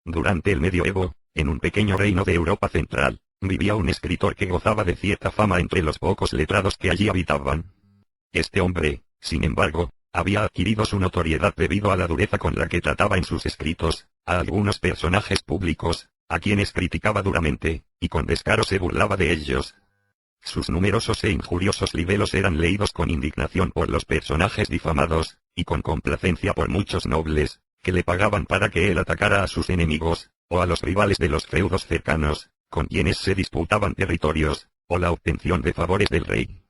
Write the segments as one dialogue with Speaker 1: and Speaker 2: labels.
Speaker 1: Durante el medioevo, en un pequeño reino de Europa central, vivía un escritor que gozaba de cierta fama entre los pocos letrados que allí habitaban. Este hombre, sin embargo, había adquirido su notoriedad debido a la dureza con la que trataba en sus escritos a algunos personajes públicos, a quienes criticaba duramente, y con descaro se burlaba de ellos. Sus numerosos e injuriosos libelos eran leídos con indignación por los personajes difamados, y con complacencia por muchos nobles, que le pagaban para que él atacara a sus enemigos, o a los rivales de los feudos cercanos, con quienes se disputaban territorios, o la obtención de favores del rey.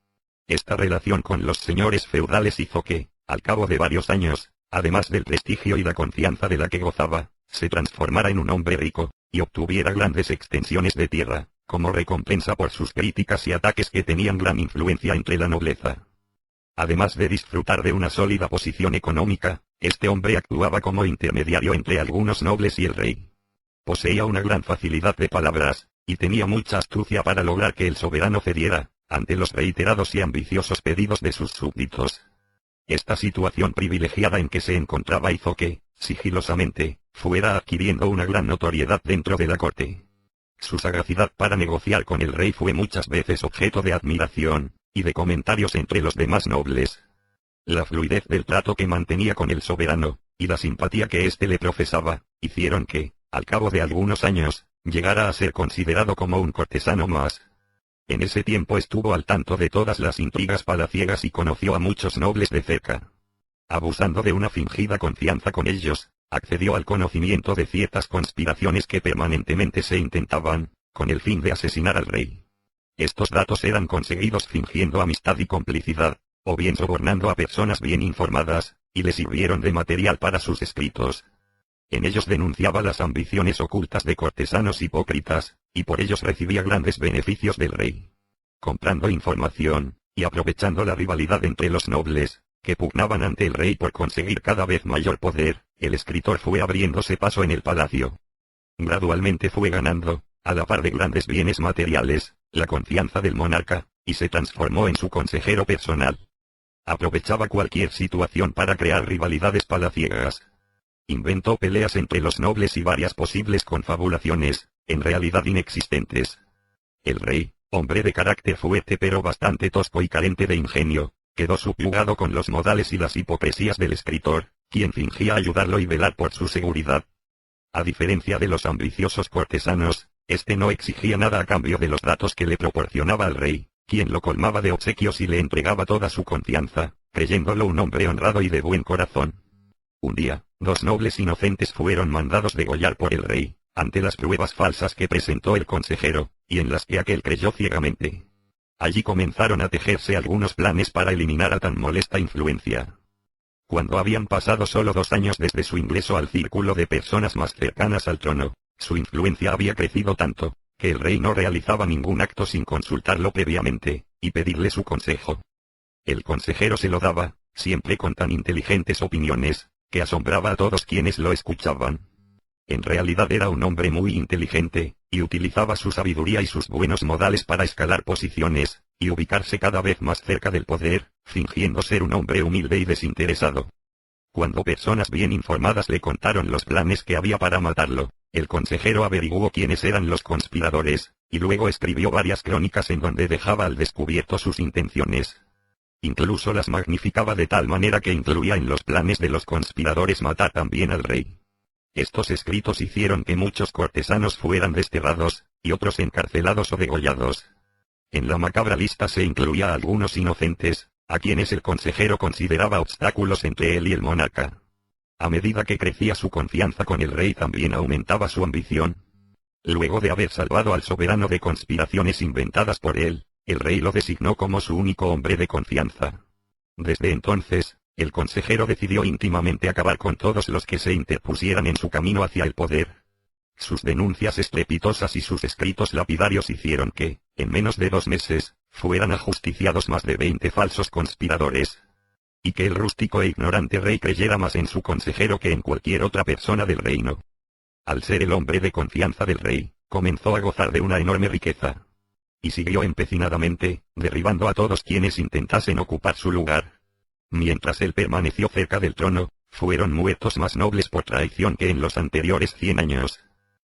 Speaker 1: Esta relación con los señores feudales hizo que, al cabo de varios años, además del prestigio y la confianza de la que gozaba, se transformara en un hombre rico, y obtuviera grandes extensiones de tierra, como recompensa por sus críticas y ataques que tenían gran influencia entre la nobleza. Además de disfrutar de una sólida posición económica, este hombre actuaba como intermediario entre algunos nobles y el rey. Poseía una gran facilidad de palabras, y tenía mucha astucia para lograr que el soberano cediera ante los reiterados y ambiciosos pedidos de sus súbditos. Esta situación privilegiada en que se encontraba hizo que, sigilosamente, fuera adquiriendo una gran notoriedad dentro de la corte. Su sagacidad para negociar con el rey fue muchas veces objeto de admiración y de comentarios entre los demás nobles. La fluidez del trato que mantenía con el soberano, y la simpatía que éste le profesaba, hicieron que, al cabo de algunos años, llegara a ser considerado como un cortesano más. En ese tiempo estuvo al tanto de todas las intrigas palaciegas y conoció a muchos nobles de cerca. Abusando de una fingida confianza con ellos, accedió al conocimiento de ciertas conspiraciones que permanentemente se intentaban, con el fin de asesinar al rey. Estos datos eran conseguidos fingiendo amistad y complicidad, o bien sobornando a personas bien informadas, y le sirvieron de material para sus escritos. En ellos denunciaba las ambiciones ocultas de cortesanos hipócritas, y por ellos recibía grandes beneficios del rey. Comprando información, y aprovechando la rivalidad entre los nobles, que pugnaban ante el rey por conseguir cada vez mayor poder, el escritor fue abriéndose paso en el palacio. Gradualmente fue ganando, a la par de grandes bienes materiales, la confianza del monarca, y se transformó en su consejero personal. Aprovechaba cualquier situación para crear rivalidades palaciegas. Inventó peleas entre los nobles y varias posibles confabulaciones, en realidad inexistentes. El rey, hombre de carácter fuerte pero bastante tosco y carente de ingenio, quedó subyugado con los modales y las hipocresías del escritor, quien fingía ayudarlo y velar por su seguridad. A diferencia de los ambiciosos cortesanos, este no exigía nada a cambio de los datos que le proporcionaba al rey, quien lo colmaba de obsequios y le entregaba toda su confianza, creyéndolo un hombre honrado y de buen corazón. Un día, dos nobles inocentes fueron mandados degollar por el rey, ante las pruebas falsas que presentó el consejero, y en las que aquel creyó ciegamente. Allí comenzaron a tejerse algunos planes para eliminar a tan molesta influencia. Cuando habían pasado solo 2 años desde su ingreso al círculo de personas más cercanas al trono, su influencia había crecido tanto, que el rey no realizaba ningún acto sin consultarlo previamente, y pedirle su consejo. El consejero se lo daba, siempre con tan inteligentes opiniones, que asombraba a todos quienes lo escuchaban. En realidad era un hombre muy inteligente, y utilizaba su sabiduría y sus buenos modales para escalar posiciones, y ubicarse cada vez más cerca del poder, fingiendo ser un hombre humilde y desinteresado. Cuando personas bien informadas le contaron los planes que había para matarlo, el consejero averiguó quiénes eran los conspiradores, y luego escribió varias crónicas en donde dejaba al descubierto sus intenciones. Incluso las magnificaba de tal manera que incluía en los planes de los conspiradores matar también al rey. Estos escritos hicieron que muchos cortesanos fueran desterrados, y otros encarcelados o degollados. En la macabra lista se incluía a algunos inocentes, a quienes el consejero consideraba obstáculos entre él y el monarca. A medida que crecía su confianza con el rey también aumentaba su ambición. Luego de haber salvado al soberano de conspiraciones inventadas por él, el rey lo designó como su único hombre de confianza. Desde entonces, el consejero decidió íntimamente acabar con todos los que se interpusieran en su camino hacia el poder. Sus denuncias estrepitosas y sus escritos lapidarios hicieron que, en menos de 2 meses, fueran ajusticiados más de 20 falsos conspiradores. Y que el rústico e ignorante rey creyera más en su consejero que en cualquier otra persona del reino. Al ser el hombre de confianza del rey, comenzó a gozar de una enorme riqueza. Y siguió empecinadamente, derribando a todos quienes intentasen ocupar su lugar. Mientras él permaneció cerca del trono, fueron muertos más nobles por traición que en los anteriores 100 años.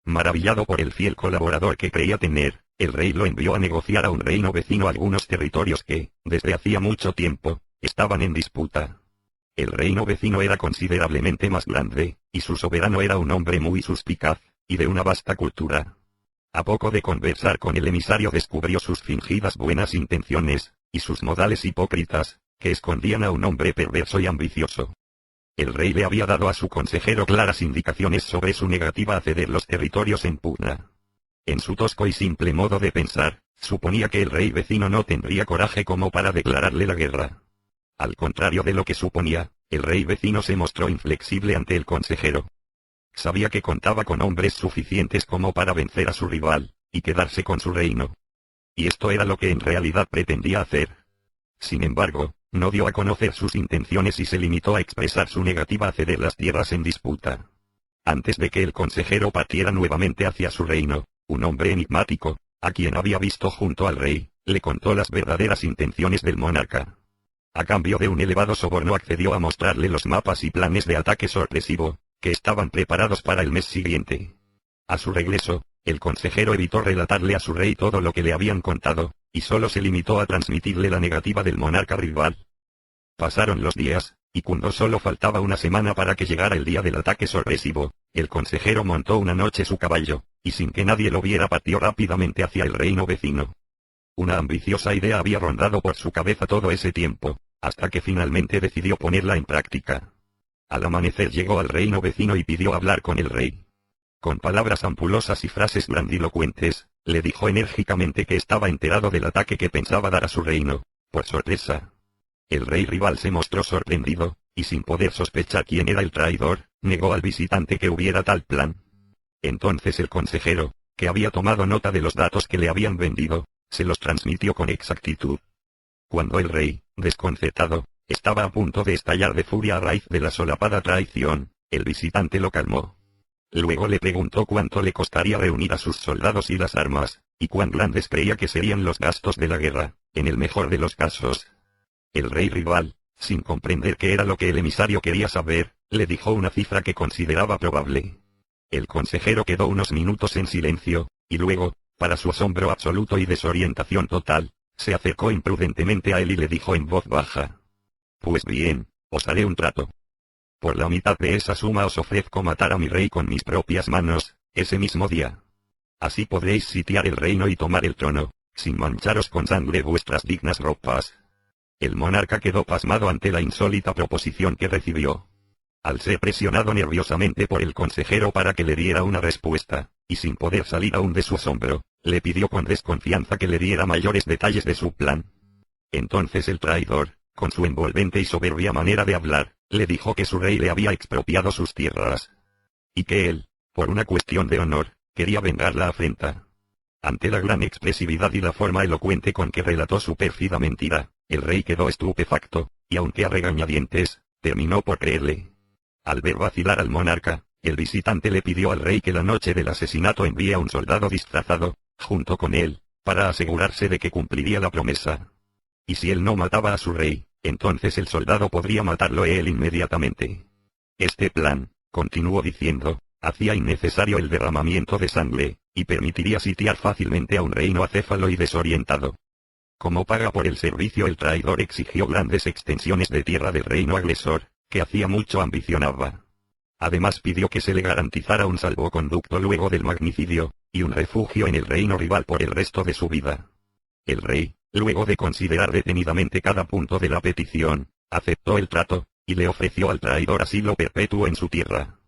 Speaker 1: Maravillado por el fiel colaborador que creía tener, el rey lo envió a negociar a un reino vecino algunos territorios que, desde hacía mucho tiempo, estaban en disputa. El reino vecino era considerablemente más grande, y su soberano era un hombre muy suspicaz, y de una vasta cultura. A poco de conversar con el emisario descubrió sus fingidas buenas intenciones, y sus modales hipócritas, que escondían a un hombre perverso y ambicioso. El rey le había dado a su consejero claras indicaciones sobre su negativa a ceder los territorios en pugna. En su tosco y simple modo de pensar, suponía que el rey vecino no tendría coraje como para declararle la guerra. Al contrario de lo que suponía, el rey vecino se mostró inflexible ante el consejero. Sabía que contaba con hombres suficientes como para vencer a su rival, y quedarse con su reino. Y esto era lo que en realidad pretendía hacer. Sin embargo, no dio a conocer sus intenciones y se limitó a expresar su negativa a ceder las tierras en disputa. Antes de que el consejero partiera nuevamente hacia su reino, un hombre enigmático, a quien había visto junto al rey, le contó las verdaderas intenciones del monarca. A cambio de un elevado soborno accedió a mostrarle los mapas y planes de ataque sorpresivo, que estaban preparados para el mes siguiente. A su regreso, el consejero evitó relatarle a su rey todo lo que le habían contado, y solo se limitó a transmitirle la negativa del monarca rival. Pasaron los días, y cuando solo faltaba una semana para que llegara el día del ataque sorpresivo, el consejero montó una noche su caballo, y sin que nadie lo viera partió rápidamente hacia el reino vecino. Una ambiciosa idea había rondado por su cabeza todo ese tiempo, hasta que finalmente decidió ponerla en práctica. Al amanecer llegó al reino vecino y pidió hablar con el rey. Con palabras ampulosas y frases grandilocuentes, le dijo enérgicamente que estaba enterado del ataque que pensaba dar a su reino, por sorpresa. El rey rival se mostró sorprendido, y sin poder sospechar quién era el traidor, negó al visitante que hubiera tal plan. Entonces el consejero, que había tomado nota de los datos que le habían vendido, se los transmitió con exactitud. Cuando el rey, desconcertado, estaba a punto de estallar de furia a raíz de la solapada traición, el visitante lo calmó. Luego le preguntó cuánto le costaría reunir a sus soldados y las armas, y cuán grandes creía que serían los gastos de la guerra, en el mejor de los casos. El rey rival, sin comprender qué era lo que el emisario quería saber, le dijo una cifra que consideraba probable. El consejero quedó unos minutos en silencio, y luego, para su asombro absoluto y desorientación total, se acercó imprudentemente a él y le dijo en voz baja: «Pues bien, os haré un trato. Por la mitad de esa suma os ofrezco matar a mi rey con mis propias manos, ese mismo día. Así podréis sitiar el reino y tomar el trono, sin mancharos con sangre vuestras dignas ropas». El monarca quedó pasmado ante la insólita proposición que recibió. Al ser presionado nerviosamente por el consejero para que le diera una respuesta, y sin poder salir aún de su asombro, le pidió con desconfianza que le diera mayores detalles de su plan. Entonces el traidor, con su envolvente y soberbia manera de hablar, le dijo que su rey le había expropiado sus tierras. Y que él, por una cuestión de honor, quería vengar la afrenta. Ante la gran expresividad y la forma elocuente con que relató su pérfida mentira, el rey quedó estupefacto, y aunque a regañadientes, terminó por creerle. Al ver vacilar al monarca, el visitante le pidió al rey que la noche del asesinato envíe a un soldado disfrazado, junto con él, para asegurarse de que cumpliría la promesa. Y si él no mataba a su rey, entonces el soldado podría matarlo él inmediatamente. Este plan, continuó diciendo, hacía innecesario el derramamiento de sangre, y permitiría sitiar fácilmente a un reino acéfalo y desorientado. Como paga por el servicio, el traidor exigió grandes extensiones de tierra del reino agresor, que hacía mucho ambicionaba. Además pidió que se le garantizara un salvoconducto luego del magnicidio, y un refugio en el reino rival por el resto de su vida. El rey, luego de considerar detenidamente cada punto de la petición, aceptó el trato, y le ofreció al traidor asilo perpetuo en su tierra.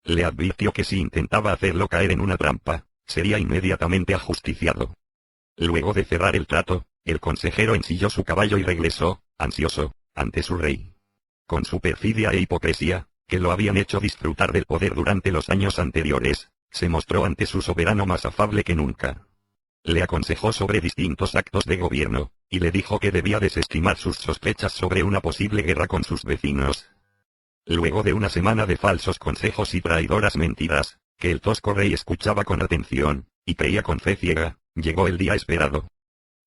Speaker 1: Le advirtió que si intentaba hacerlo caer en una trampa, sería inmediatamente ajusticiado. Luego de cerrar el trato, el consejero ensilló su caballo y regresó, ansioso, ante su rey. Con su perfidia e hipocresía, que lo habían hecho disfrutar del poder durante los años anteriores, se mostró ante su soberano más afable que nunca. Le aconsejó sobre distintos actos de gobierno, y le dijo que debía desestimar sus sospechas sobre una posible guerra con sus vecinos. Luego de una semana de falsos consejos y traidoras mentiras, que el tosco rey escuchaba con atención, y creía con fe ciega, llegó el día esperado.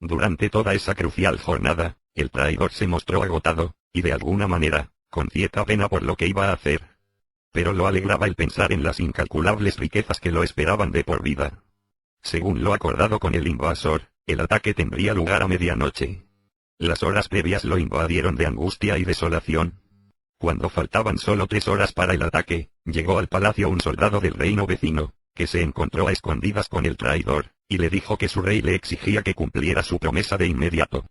Speaker 1: Durante toda esa crucial jornada, el traidor se mostró agotado, y de alguna manera, con cierta pena por lo que iba a hacer. Pero lo alegraba el pensar en las incalculables riquezas que lo esperaban de por vida. Según lo acordado con el invasor, el ataque tendría lugar a medianoche. Las horas previas lo invadieron de angustia y desolación. Cuando faltaban solo 3 horas para el ataque, llegó al palacio un soldado del reino vecino, que se encontró a escondidas con el traidor, y le dijo que su rey le exigía que cumpliera su promesa de inmediato.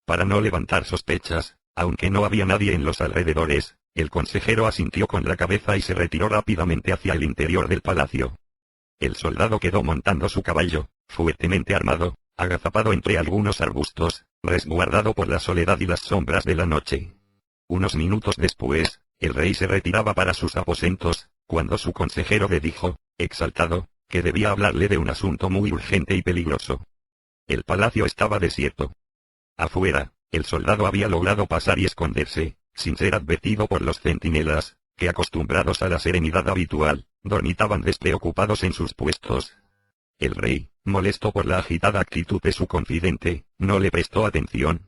Speaker 1: Para no levantar sospechas, aunque no había nadie en los alrededores, el consejero asintió con la cabeza y se retiró rápidamente hacia el interior del palacio. El soldado quedó montando su caballo, fuertemente armado, agazapado entre algunos arbustos, resguardado por la soledad y las sombras de la noche. Unos minutos después, el rey se retiraba para sus aposentos, cuando su consejero le dijo, exaltado, que debía hablarle de un asunto muy urgente y peligroso. El palacio estaba desierto. Afuera, el soldado había logrado pasar y esconderse, sin ser advertido por los centinelas, que acostumbrados a la serenidad habitual, dormitaban despreocupados en sus puestos. El rey, molesto por la agitada actitud de su confidente, no le prestó atención.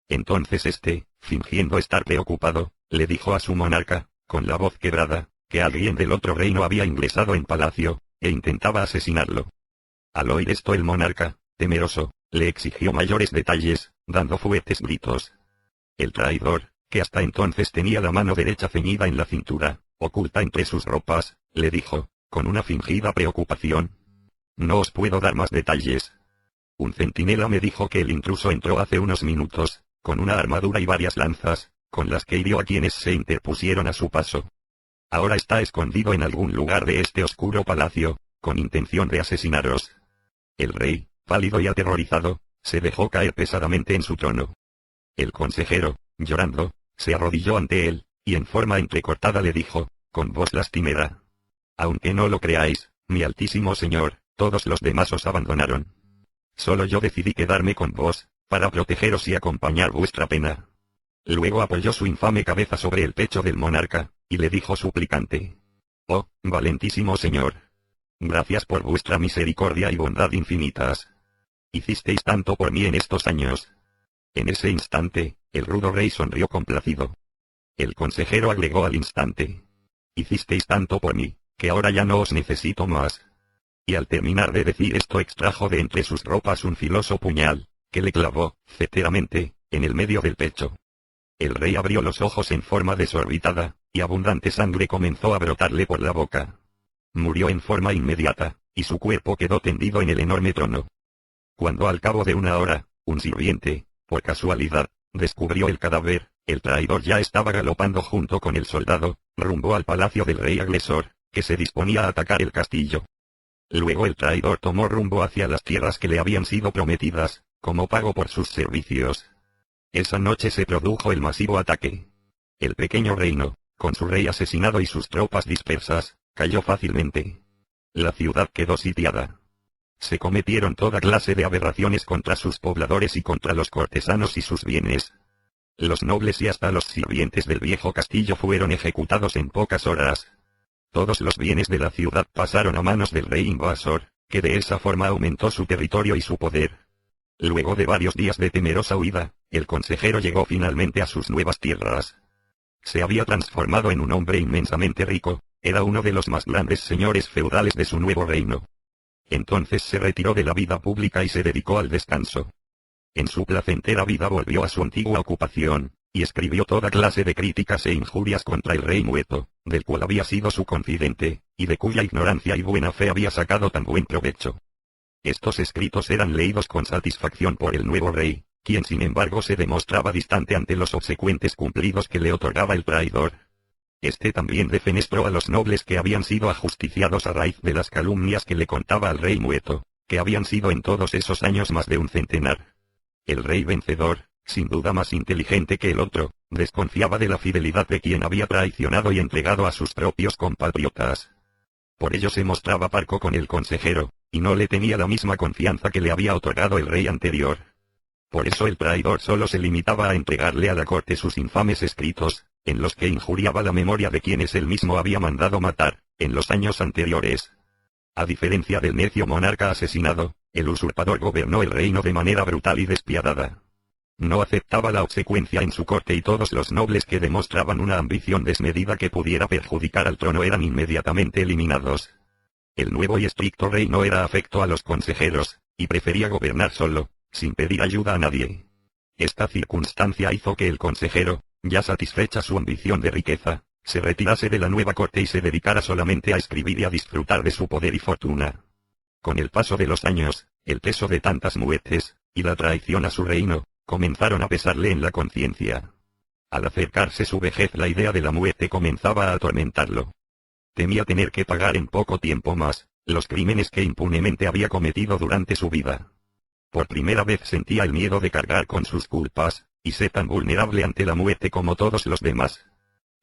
Speaker 1: Entonces este, fingiendo estar preocupado, le dijo a su monarca, con la voz quebrada, que alguien del otro reino había ingresado en palacio, e intentaba asesinarlo. Al oír esto el monarca, temeroso, le exigió mayores detalles, dando fuertes gritos. El traidor, que hasta entonces tenía la mano derecha ceñida en la cintura, oculta entre sus ropas, le dijo, con una fingida preocupación: no os puedo dar más detalles. Un centinela me dijo que el intruso entró hace unos minutos, con una armadura y varias lanzas, con las que hirió a quienes se interpusieron a su paso. Ahora está escondido en algún lugar de este oscuro palacio, con intención de asesinaros. El rey, pálido y aterrorizado, se dejó caer pesadamente en su trono. El consejero, llorando, se arrodilló ante él, y en forma entrecortada le dijo, con voz lastimera: aunque no lo creáis, mi altísimo señor, todos los demás os abandonaron. Solo yo decidí quedarme con vos, para protegeros y acompañar vuestra pena. Luego apoyó su infame cabeza sobre el pecho del monarca, y le dijo suplicante: oh, valentísimo señor. Gracias por vuestra misericordia y bondad infinitas. Hicisteis tanto por mí en estos años. En ese instante, el rudo rey sonrió complacido. El consejero agregó al instante: hicisteis tanto por mí, que ahora ya no os necesito más. Y al terminar de decir esto extrajo de entre sus ropas un filoso puñal, que le clavó, certeramente, en el medio del pecho. El rey abrió los ojos en forma desorbitada, y abundante sangre comenzó a brotarle por la boca. Murió en forma inmediata, y su cuerpo quedó tendido en el enorme trono. Cuando al cabo de una hora, un sirviente, por casualidad, descubrió el cadáver, el traidor ya estaba galopando junto con el soldado, rumbo al palacio del rey agresor, que se disponía a atacar el castillo. Luego el traidor tomó rumbo hacia las tierras que le habían sido prometidas, como pago por sus servicios. Esa noche se produjo el masivo ataque. El pequeño reino, con su rey asesinado y sus tropas dispersas, cayó fácilmente. La ciudad quedó sitiada. Se cometieron toda clase de aberraciones contra sus pobladores y contra los cortesanos y sus bienes. Los nobles y hasta los sirvientes del viejo castillo fueron ejecutados en pocas horas. Todos los bienes de la ciudad pasaron a manos del rey invasor, que de esa forma aumentó su territorio y su poder. Luego de varios días de temerosa huida, el consejero llegó finalmente a sus nuevas tierras. Se había transformado en un hombre inmensamente rico, era uno de los más grandes señores feudales de su nuevo reino. Entonces se retiró de la vida pública y se dedicó al descanso. En su placentera vida volvió a su antigua ocupación, y escribió toda clase de críticas e injurias contra el rey muerto, del cual había sido su confidente, y de cuya ignorancia y buena fe había sacado tan buen provecho. Estos escritos eran leídos con satisfacción por el nuevo rey, quien sin embargo se demostraba distante ante los obsecuentes cumplidos que le otorgaba el traidor. Este también defenestró a los nobles que habían sido ajusticiados a raíz de las calumnias que le contaba al rey muerto, que habían sido en todos esos años más de un centenar. El rey vencedor, sin duda más inteligente que el otro, desconfiaba de la fidelidad de quien había traicionado y entregado a sus propios compatriotas. Por ello se mostraba parco con el consejero, y no le tenía la misma confianza que le había otorgado el rey anterior. Por eso el traidor solo se limitaba a entregarle a la corte sus infames escritos, en los que injuriaba la memoria de quienes él mismo había mandado matar, en los años anteriores. A diferencia del necio monarca asesinado, el usurpador gobernó el reino de manera brutal y despiadada. No aceptaba la obsecuencia en su corte y todos los nobles que demostraban una ambición desmedida que pudiera perjudicar al trono eran inmediatamente eliminados. El nuevo y estricto rey no era afecto a los consejeros, y prefería gobernar solo, sin pedir ayuda a nadie. Esta circunstancia hizo que el consejero, ya satisfecha su ambición de riqueza, se retirase de la nueva corte y se dedicara solamente a escribir y a disfrutar de su poder y fortuna. Con el paso de los años, el peso de tantas muertes, y la traición a su reino, comenzaron a pesarle en la conciencia. Al acercarse su vejez la idea de la muerte comenzaba a atormentarlo. Temía tener que pagar en poco tiempo más, los crímenes que impunemente había cometido durante su vida. Por primera vez sentía el miedo de cargar con sus culpas, y ser tan vulnerable ante la muerte como todos los demás.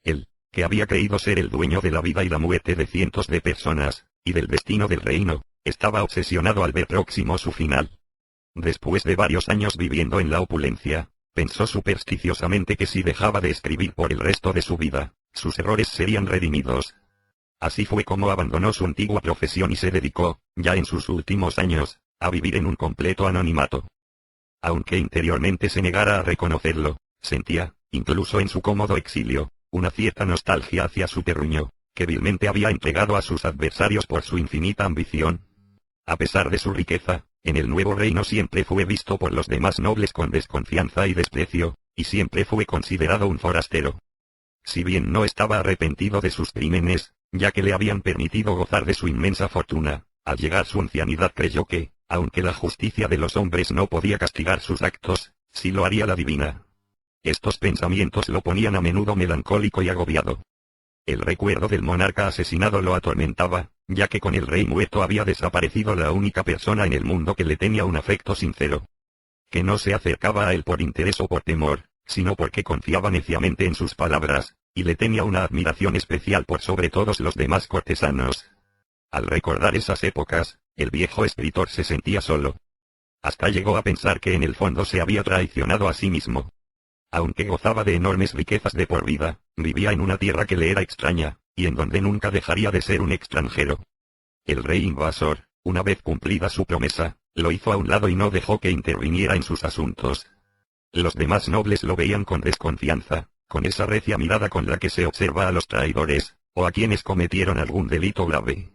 Speaker 1: Él, que había creído ser el dueño de la vida y la muerte de cientos de personas, y del destino del reino, estaba obsesionado al ver próximo su final. Después de varios años viviendo en la opulencia, pensó supersticiosamente que si dejaba de escribir por el resto de su vida, sus errores serían redimidos. Así fue como abandonó su antigua profesión y se dedicó, ya en sus últimos años, a vivir en un completo anonimato. Aunque interiormente se negara a reconocerlo, sentía, incluso en su cómodo exilio, una cierta nostalgia hacia su terruño, que vilmente había entregado a sus adversarios por su infinita ambición. A pesar de su riqueza, en el nuevo reino siempre fue visto por los demás nobles con desconfianza y desprecio, y siempre fue considerado un forastero. Si bien no estaba arrepentido de sus crímenes, ya que le habían permitido gozar de su inmensa fortuna, al llegar su ancianidad creyó que, aunque la justicia de los hombres no podía castigar sus actos, sí lo haría la divina. Estos pensamientos lo ponían a menudo melancólico y agobiado. El recuerdo del monarca asesinado lo atormentaba, ya que con el rey muerto había desaparecido la única persona en el mundo que le tenía un afecto sincero. Que no se acercaba a él por interés o por temor, sino porque confiaba neciamente en sus palabras, y le tenía una admiración especial por sobre todos los demás cortesanos. Al recordar esas épocas, el viejo escritor se sentía solo. Hasta llegó a pensar que en el fondo se había traicionado a sí mismo. Aunque gozaba de enormes riquezas de por vida, vivía en una tierra que le era extraña, y en donde nunca dejaría de ser un extranjero. El rey invasor, una vez cumplida su promesa, lo hizo a un lado y no dejó que interviniera en sus asuntos. Los demás nobles lo veían con desconfianza, con esa recia mirada con la que se observa a los traidores, o a quienes cometieron algún delito grave.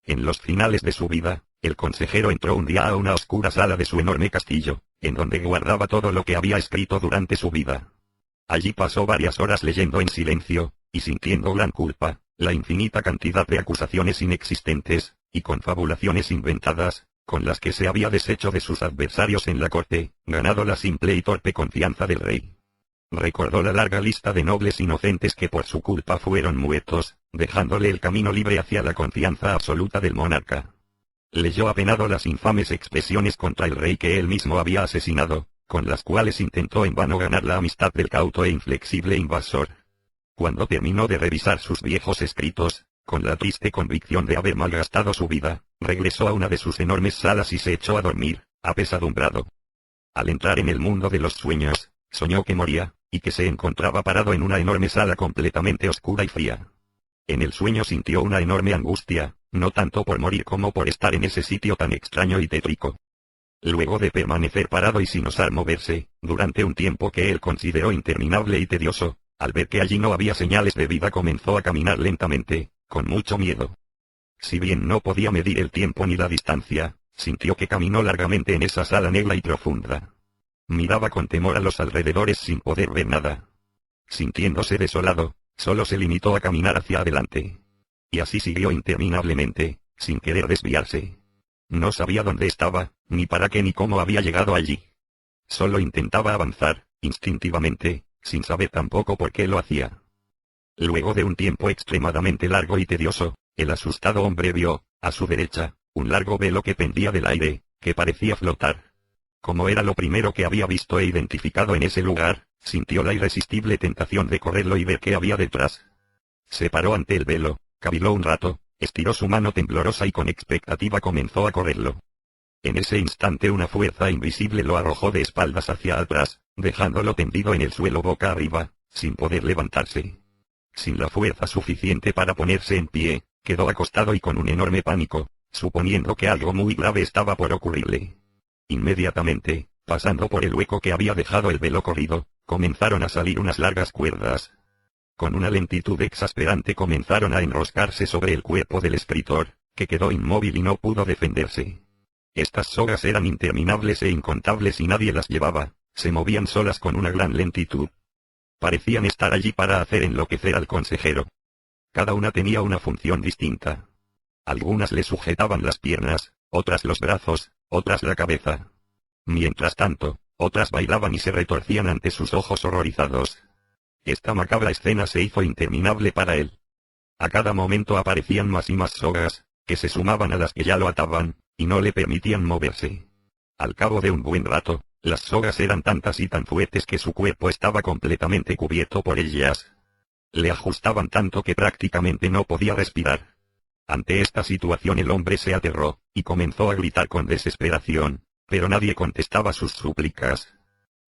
Speaker 1: En los finales de su vida, el consejero entró un día a una oscura sala de su enorme castillo, en donde guardaba todo lo que había escrito durante su vida. Allí pasó varias horas leyendo en silencio, y sintiendo gran culpa, la infinita cantidad de acusaciones inexistentes, y confabulaciones inventadas, con las que se había deshecho de sus adversarios en la corte, ganado la simple y torpe confianza del rey. Recordó la larga lista de nobles inocentes que por su culpa fueron muertos, dejándole el camino libre hacia la confianza absoluta del monarca. Leyó apenado las infames expresiones contra el rey que él mismo había asesinado, con las cuales intentó en vano ganar la amistad del cauto e inflexible invasor. Cuando terminó de revisar sus viejos escritos, con la triste convicción de haber malgastado su vida, regresó a una de sus enormes salas y se echó a dormir, apesadumbrado. Al entrar en el mundo de los sueños, soñó que moría, y que se encontraba parado en una enorme sala completamente oscura y fría. En el sueño sintió una enorme angustia, no tanto por morir como por estar en ese sitio tan extraño y tétrico. Luego de permanecer parado y sin osar moverse, durante un tiempo que él consideró interminable y tedioso, al ver que allí no había señales de vida comenzó a caminar lentamente, con mucho miedo. Si bien no podía medir el tiempo ni la distancia, sintió que caminó largamente en esa sala negra y profunda. Miraba con temor a los alrededores sin poder ver nada. Sintiéndose desolado, solo se limitó a caminar hacia adelante. Y así siguió interminablemente, sin querer desviarse. No sabía dónde estaba, ni para qué ni cómo había llegado allí. Solo intentaba avanzar, instintivamente, sin saber tampoco por qué lo hacía. Luego de un tiempo extremadamente largo y tedioso, el asustado hombre vio, a su derecha, un largo velo que pendía del aire, que parecía flotar. Como era lo primero que había visto e identificado en ese lugar, sintió la irresistible tentación de correrlo y ver qué había detrás. Se paró ante el velo, caviló un rato, estiró su mano temblorosa y con expectativa comenzó a correrlo. En ese instante una fuerza invisible lo arrojó de espaldas hacia atrás, dejándolo tendido en el suelo boca arriba, sin poder levantarse. Sin la fuerza suficiente para ponerse en pie, quedó acostado y con un enorme pánico, suponiendo que algo muy grave estaba por ocurrirle. Inmediatamente, pasando por el hueco que había dejado el velo corrido, comenzaron a salir unas largas cuerdas. Con una lentitud exasperante comenzaron a enroscarse sobre el cuerpo del escritor, que quedó inmóvil y no pudo defenderse. Estas sogas eran interminables e incontables y nadie las llevaba, se movían solas con una gran lentitud. Parecían estar allí para hacer enloquecer al consejero. Cada una tenía una función distinta. Algunas le sujetaban las piernas, otras los brazos, otras la cabeza. Mientras tanto, otras bailaban y se retorcían ante sus ojos horrorizados. Esta macabra escena se hizo interminable para él. A cada momento aparecían más y más sogas, que se sumaban a las que ya lo ataban, y no le permitían moverse. Al cabo de un buen rato, las sogas eran tantas y tan fuertes que su cuerpo estaba completamente cubierto por ellas. Le ajustaban tanto que prácticamente no podía respirar. Ante esta situación el hombre se aterró, y comenzó a gritar con desesperación, pero nadie contestaba sus súplicas.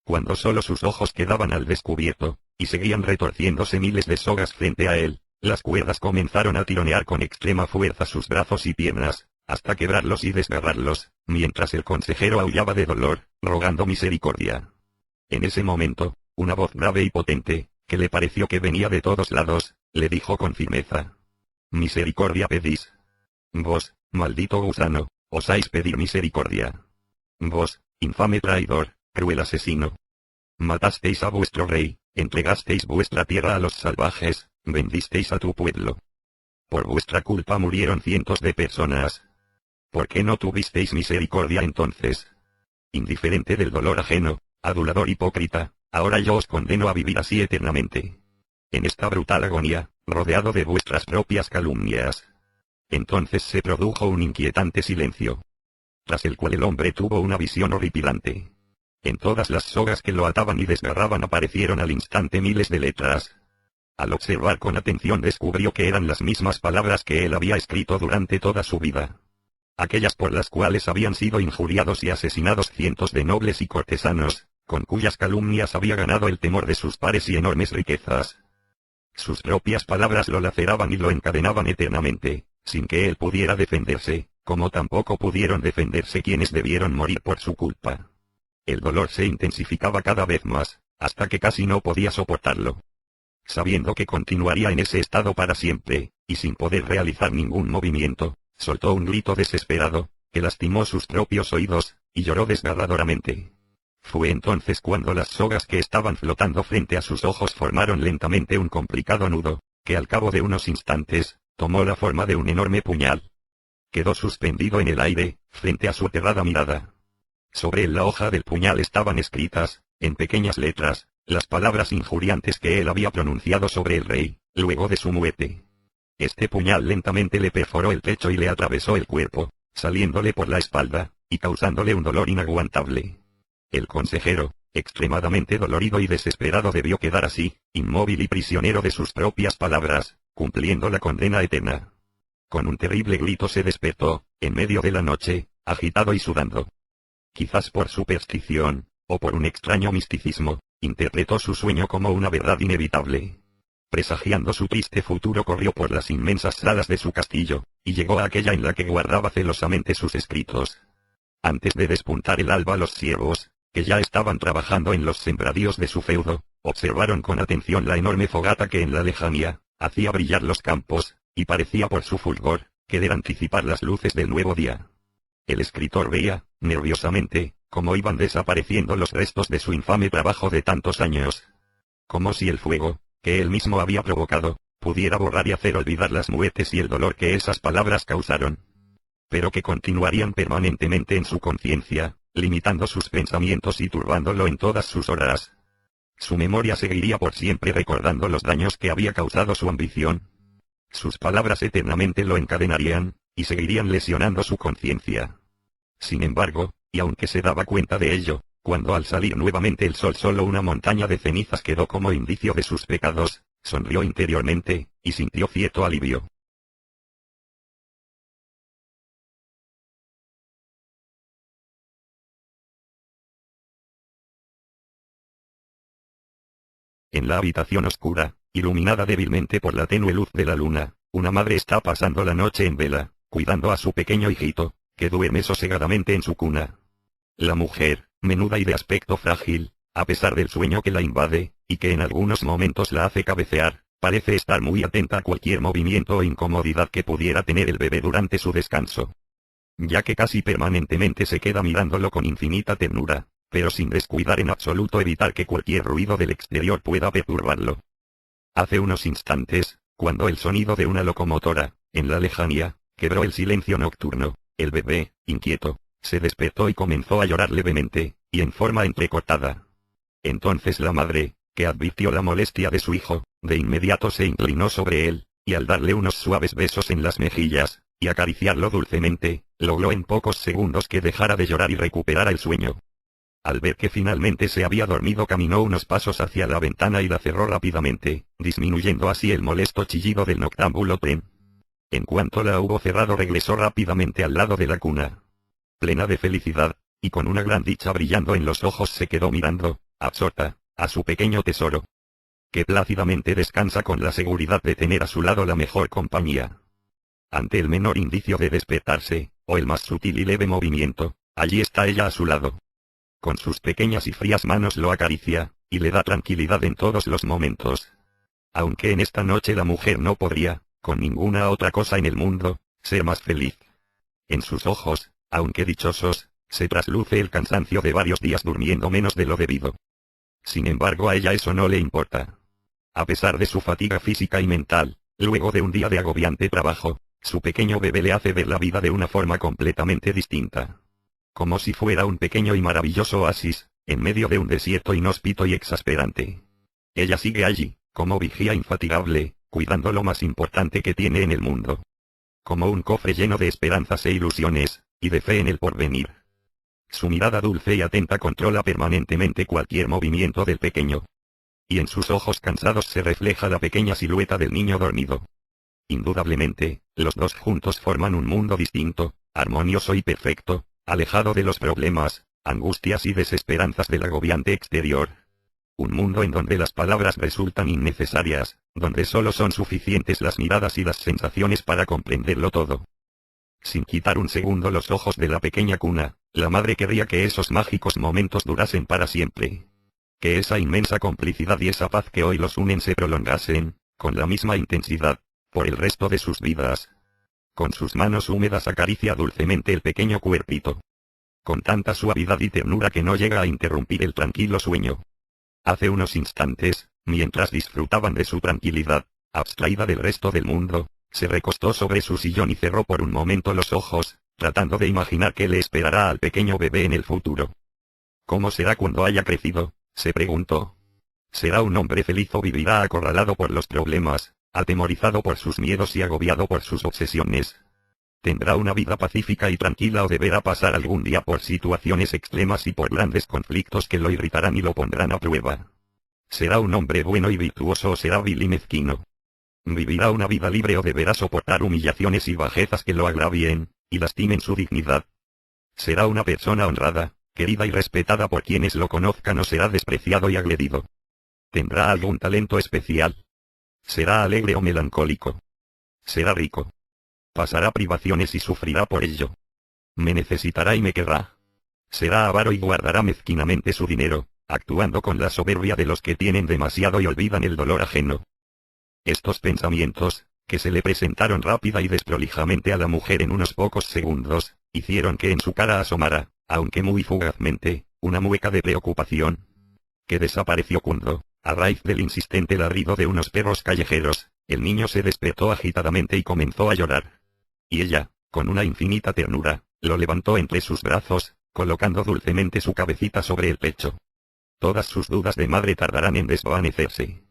Speaker 1: Cuando solo sus ojos quedaban al descubierto, y seguían retorciéndose miles de sogas frente a él, las cuerdas comenzaron a tironear con extrema fuerza sus brazos y piernas, hasta quebrarlos y desgarrarlos, mientras el consejero aullaba de dolor, rogando misericordia. En ese momento, una voz grave y potente, que le pareció que venía de todos lados, le dijo con firmeza: «Misericordia pedís. Vos, maldito gusano, osáis pedir misericordia. Vos, infame traidor, cruel asesino. Matasteis a vuestro rey, entregasteis vuestra tierra a los salvajes, vendisteis a tu pueblo. Por vuestra culpa murieron cientos de personas. ¿Por qué no tuvisteis misericordia entonces? Indiferente del dolor ajeno, adulador hipócrita, ahora yo os condeno a vivir así eternamente. En esta brutal agonía, rodeado de vuestras propias calumnias». Entonces se produjo un inquietante silencio, tras el cual el hombre tuvo una visión horripilante. En todas las sogas que lo ataban y desgarraban aparecieron al instante miles de letras. Al observar con atención descubrió que eran las mismas palabras que él había escrito durante toda su vida. Aquellas por las cuales habían sido injuriados y asesinados cientos de nobles y cortesanos, con cuyas calumnias había ganado el temor de sus pares y enormes riquezas. Sus propias palabras lo laceraban y lo encadenaban eternamente, sin que él pudiera defenderse, como tampoco pudieron defenderse quienes debieron morir por su culpa. El dolor se intensificaba cada vez más, hasta que casi no podía soportarlo. Sabiendo que continuaría en ese estado para siempre, y sin poder realizar ningún movimiento, soltó un grito desesperado, que lastimó sus propios oídos, y lloró desgarradoramente. Fue entonces cuando las sogas que estaban flotando frente a sus ojos formaron lentamente un complicado nudo, que al cabo de unos instantes, tomó la forma de un enorme puñal. Quedó suspendido en el aire, frente a su aterrada mirada. Sobre la hoja del puñal estaban escritas, en pequeñas letras, las palabras injuriantes que él había pronunciado sobre el rey, luego de su muerte. Este puñal lentamente le perforó el pecho y le atravesó el cuerpo, saliéndole por la espalda, y causándole un dolor inaguantable. El consejero, extremadamente dolorido y desesperado, debió quedar así, inmóvil y prisionero de sus propias palabras, cumpliendo la condena eterna. Con un terrible grito se despertó, en medio de la noche, agitado y sudando. Quizás por superstición, o por un extraño misticismo, interpretó su sueño como una verdad inevitable. Presagiando su triste futuro, corrió por las inmensas salas de su castillo, y llegó a aquella en la que guardaba celosamente sus escritos. Antes de despuntar el alba, los siervos, que ya estaban trabajando en los sembradíos de su feudo, observaron con atención la enorme fogata que en la lejanía hacía brillar los campos, y parecía por su fulgor querer anticipar las luces del nuevo día. El escritor veía, nerviosamente, cómo iban desapareciendo los restos de su infame trabajo de tantos años. Como si el fuego, que él mismo había provocado, pudiera borrar y hacer olvidar las muertes y el dolor que esas palabras causaron. Pero que continuarían permanentemente en su conciencia, limitando sus pensamientos y turbándolo en todas sus horas. Su memoria seguiría por siempre recordando los daños que había causado su ambición. Sus palabras eternamente lo encadenarían, y seguirían lesionando su conciencia. Sin embargo, y aunque se daba cuenta de ello, cuando al salir nuevamente el sol solo una montaña de cenizas quedó como indicio de sus pecados, sonrió interiormente, y sintió cierto alivio. En la habitación oscura, iluminada débilmente por la tenue luz de la luna, una madre está pasando la noche en vela, cuidando a su pequeño hijito, que duerme sosegadamente en su cuna. La mujer, menuda y de aspecto frágil, a pesar del sueño que la invade, y que en algunos momentos la hace cabecear, parece estar muy atenta a cualquier movimiento o incomodidad que pudiera tener el bebé durante su descanso, ya que casi permanentemente se queda mirándolo con infinita ternura, pero sin descuidar en absoluto evitar que cualquier ruido del exterior pueda perturbarlo. Hace unos instantes, cuando el sonido de una locomotora, en la lejanía, quebró el silencio nocturno, el bebé, inquieto, se despertó y comenzó a llorar levemente, y en forma entrecortada. Entonces la madre, que advirtió la molestia de su hijo, de inmediato se inclinó sobre él, y al darle unos suaves besos en las mejillas, y acariciarlo dulcemente, logró en pocos segundos que dejara de llorar y recuperara el sueño. Al ver que finalmente se había dormido, caminó unos pasos hacia la ventana y la cerró rápidamente, disminuyendo así el molesto chillido del noctámbulo tren. En cuanto la hubo cerrado, regresó rápidamente al lado de la cuna. Plena de felicidad, y con una gran dicha brillando en los ojos, se quedó mirando, absorta, a su pequeño tesoro, que plácidamente descansa con la seguridad de tener a su lado la mejor compañía. Ante el menor indicio de despertarse, o el más sutil y leve movimiento, allí está ella a su lado. Con sus pequeñas y frías manos lo acaricia, y le da tranquilidad en todos los momentos. Aunque en esta noche la mujer no podría, con ninguna otra cosa en el mundo, ser más feliz. En sus ojos, aunque dichosos, se trasluce el cansancio de varios días durmiendo menos de lo debido. Sin embargo, a ella eso no le importa. A pesar de su fatiga física y mental, luego de un día de agobiante trabajo, su pequeño bebé le hace ver la vida de una forma completamente distinta. Como si fuera un pequeño y maravilloso oasis, en medio de un desierto inhóspito y exasperante. Ella sigue allí, como vigía infatigable, cuidando lo más importante que tiene en el mundo. Como un cofre lleno de esperanzas e ilusiones, y de fe en el porvenir. Su mirada dulce y atenta controla permanentemente cualquier movimiento del pequeño. Y en sus ojos cansados se refleja la pequeña silueta del niño dormido. Indudablemente, los dos juntos forman un mundo distinto, armonioso y perfecto, alejado de los problemas, angustias y desesperanzas del agobiante exterior. Un mundo en donde las palabras resultan innecesarias, donde solo son suficientes las miradas y las sensaciones para comprenderlo todo. Sin quitar un segundo los ojos de la pequeña cuna, la madre querría que esos mágicos momentos durasen para siempre. Que esa inmensa complicidad y esa paz que hoy los unen se prolongasen, con la misma intensidad, por el resto de sus vidas. Con sus manos húmedas acaricia dulcemente el pequeño cuerpito. Con tanta suavidad y ternura que no llega a interrumpir el tranquilo sueño. Hace unos instantes, mientras disfrutaban de su tranquilidad, abstraída del resto del mundo, se recostó sobre su sillón y cerró por un momento los ojos, tratando de imaginar qué le esperará al pequeño bebé en el futuro. ¿Cómo será cuando haya crecido?, se preguntó. ¿Será un hombre feliz o vivirá acorralado por los problemas, atemorizado por sus miedos y agobiado por sus obsesiones? ¿Tendrá una vida pacífica y tranquila o deberá pasar algún día por situaciones extremas y por grandes conflictos que lo irritarán y lo pondrán a prueba? ¿Será un hombre bueno y virtuoso o será vil y mezquino? ¿Vivirá una vida libre o deberá soportar humillaciones y bajezas que lo agravien, y lastimen su dignidad? ¿Será una persona honrada, querida y respetada por quienes lo conozcan o será despreciado y agredido? ¿Tendrá algún talento especial? ¿Será alegre o melancólico? ¿Será rico? ¿Pasará privaciones y sufrirá por ello? ¿Me necesitará y me querrá? ¿Será avaro y guardará mezquinamente su dinero, actuando con la soberbia de los que tienen demasiado y olvidan el dolor ajeno? Estos pensamientos, que se le presentaron rápida y desprolijamente a la mujer en unos pocos segundos, hicieron que en su cara asomara, aunque muy fugazmente, una mueca de preocupación, que desapareció cuando, a raíz del insistente ladrido de unos perros callejeros, el niño se despertó agitadamente y comenzó a llorar. Y ella, con una infinita ternura, lo levantó entre sus brazos, colocando dulcemente su cabecita sobre el pecho. Todas sus dudas de madre tardarán en desvanecerse.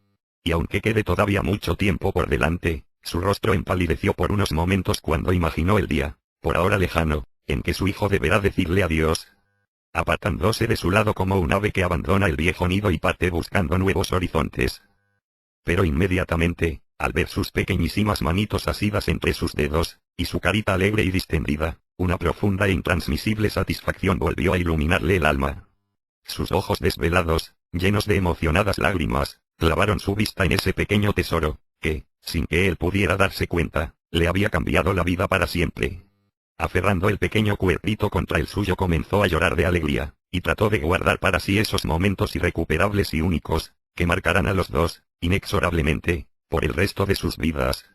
Speaker 1: Y aunque quede todavía mucho tiempo por delante, su rostro empalideció por unos momentos cuando imaginó el día, por ahora lejano, en que su hijo deberá decirle adiós, apartándose de su lado como un ave que abandona el viejo nido y parte buscando nuevos horizontes. Pero inmediatamente, al ver sus pequeñísimas manitos asidas entre sus dedos, y su carita alegre y distendida, una profunda e intransmisible satisfacción volvió a iluminarle el alma. Sus ojos desvelados, llenos de emocionadas lágrimas, clavaron su vista en ese pequeño tesoro, que, sin que él pudiera darse cuenta, le había cambiado la vida para siempre. Aferrando el pequeño cuerpito contra el suyo comenzó a llorar de alegría, y trató de guardar para sí esos momentos irrecuperables y únicos, que marcarán a los dos, inexorablemente, por el resto de sus vidas.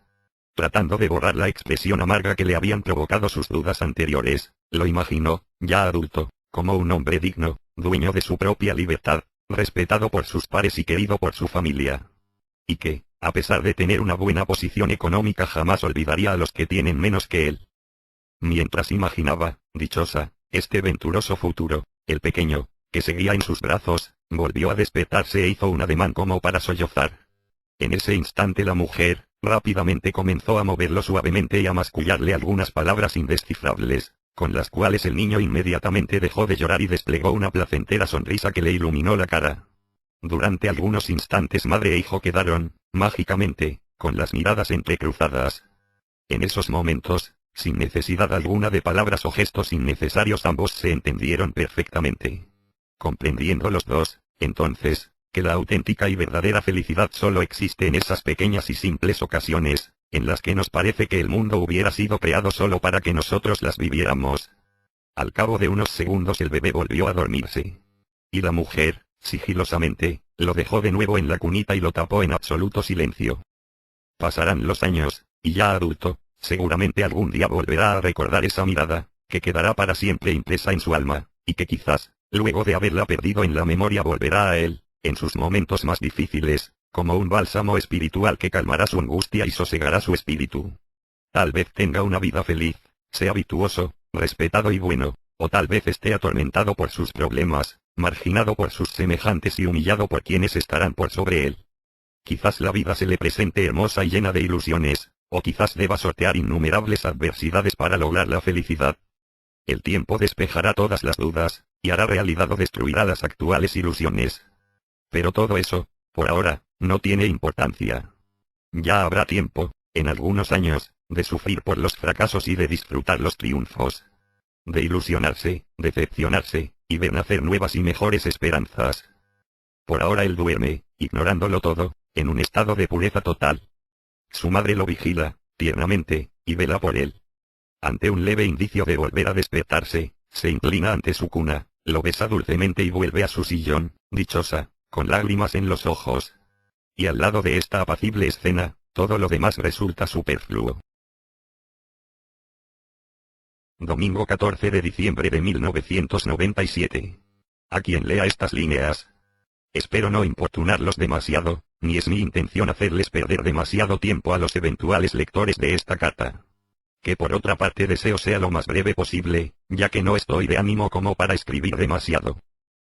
Speaker 1: Tratando de borrar la expresión amarga que le habían provocado sus dudas anteriores, lo imaginó, ya adulto, como un hombre digno, dueño de su propia libertad, respetado por sus pares y querido por su familia. Y que, a pesar de tener una buena posición económica, jamás olvidaría a los que tienen menos que él. Mientras imaginaba, dichosa, este venturoso futuro, el pequeño, que seguía en sus brazos, volvió a despertarse e hizo un ademán como para sollozar. En ese instante la mujer, rápidamente comenzó a moverlo suavemente y a mascullarle algunas palabras indescifrables, con las cuales el niño inmediatamente dejó de llorar y desplegó una placentera sonrisa que le iluminó la cara. Durante algunos instantes madre e hijo quedaron, mágicamente, con las miradas entrecruzadas. En esos momentos, sin necesidad alguna de palabras o gestos innecesarios, ambos se entendieron perfectamente. Comprendiendo los dos, entonces, que la auténtica y verdadera felicidad solo existe en esas pequeñas y simples ocasiones, en las que nos parece que el mundo hubiera sido creado solo para que nosotros las viviéramos. Al cabo de unos segundos el bebé volvió a dormirse. Y la mujer, sigilosamente, lo dejó de nuevo en la cunita y lo tapó en absoluto silencio. Pasarán los años, y ya adulto, seguramente algún día volverá a recordar esa mirada, que quedará para siempre impresa en su alma, y que quizás, luego de haberla perdido en la memoria, volverá a él, en sus momentos más difíciles, como un bálsamo espiritual que calmará su angustia y sosegará su espíritu. Tal vez tenga una vida feliz, sea virtuoso, respetado y bueno, o tal vez esté atormentado por sus problemas, marginado por sus semejantes y humillado por quienes estarán por sobre él. Quizás la vida se le presente hermosa y llena de ilusiones, o quizás deba sortear innumerables adversidades para lograr la felicidad. El tiempo despejará todas las dudas, y hará realidad o destruirá las actuales ilusiones. Pero todo eso, por ahora, no tiene importancia. Ya habrá tiempo, en algunos años, de sufrir por los fracasos y de disfrutar los triunfos. De ilusionarse, decepcionarse, y ver nacer nuevas y mejores esperanzas. Por ahora él duerme, ignorándolo todo, en un estado de pureza total. Su madre lo vigila, tiernamente, y vela por él. Ante un leve indicio de volver a despertarse, se inclina ante su cuna, lo besa dulcemente y vuelve a su sillón, dichosa, con lágrimas en los ojos. Y al lado de esta apacible escena, todo lo demás resulta superfluo. Domingo 14 de diciembre de 1997. A quien lea estas líneas. Espero no importunarlos demasiado, ni es mi intención hacerles perder demasiado tiempo a los eventuales lectores de esta carta. Que por otra parte deseo sea lo más breve posible, ya que no estoy de ánimo como para escribir demasiado.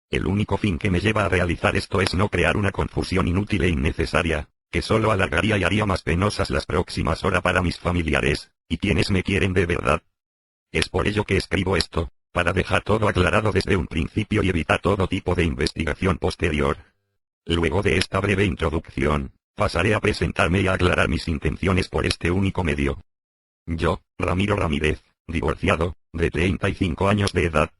Speaker 1: El único fin que me lleva a realizar esto es no crear una confusión inútil e innecesaria, que solo alargaría y haría más penosas las próximas horas para mis familiares, y quienes me quieren de verdad. Es por ello que escribo esto, para dejar todo aclarado desde un principio y evitar todo tipo de investigación posterior. Luego de esta breve introducción, pasaré a presentarme y a aclarar mis intenciones por este único medio. Yo, Ramiro Ramírez, divorciado, de 35 años de edad.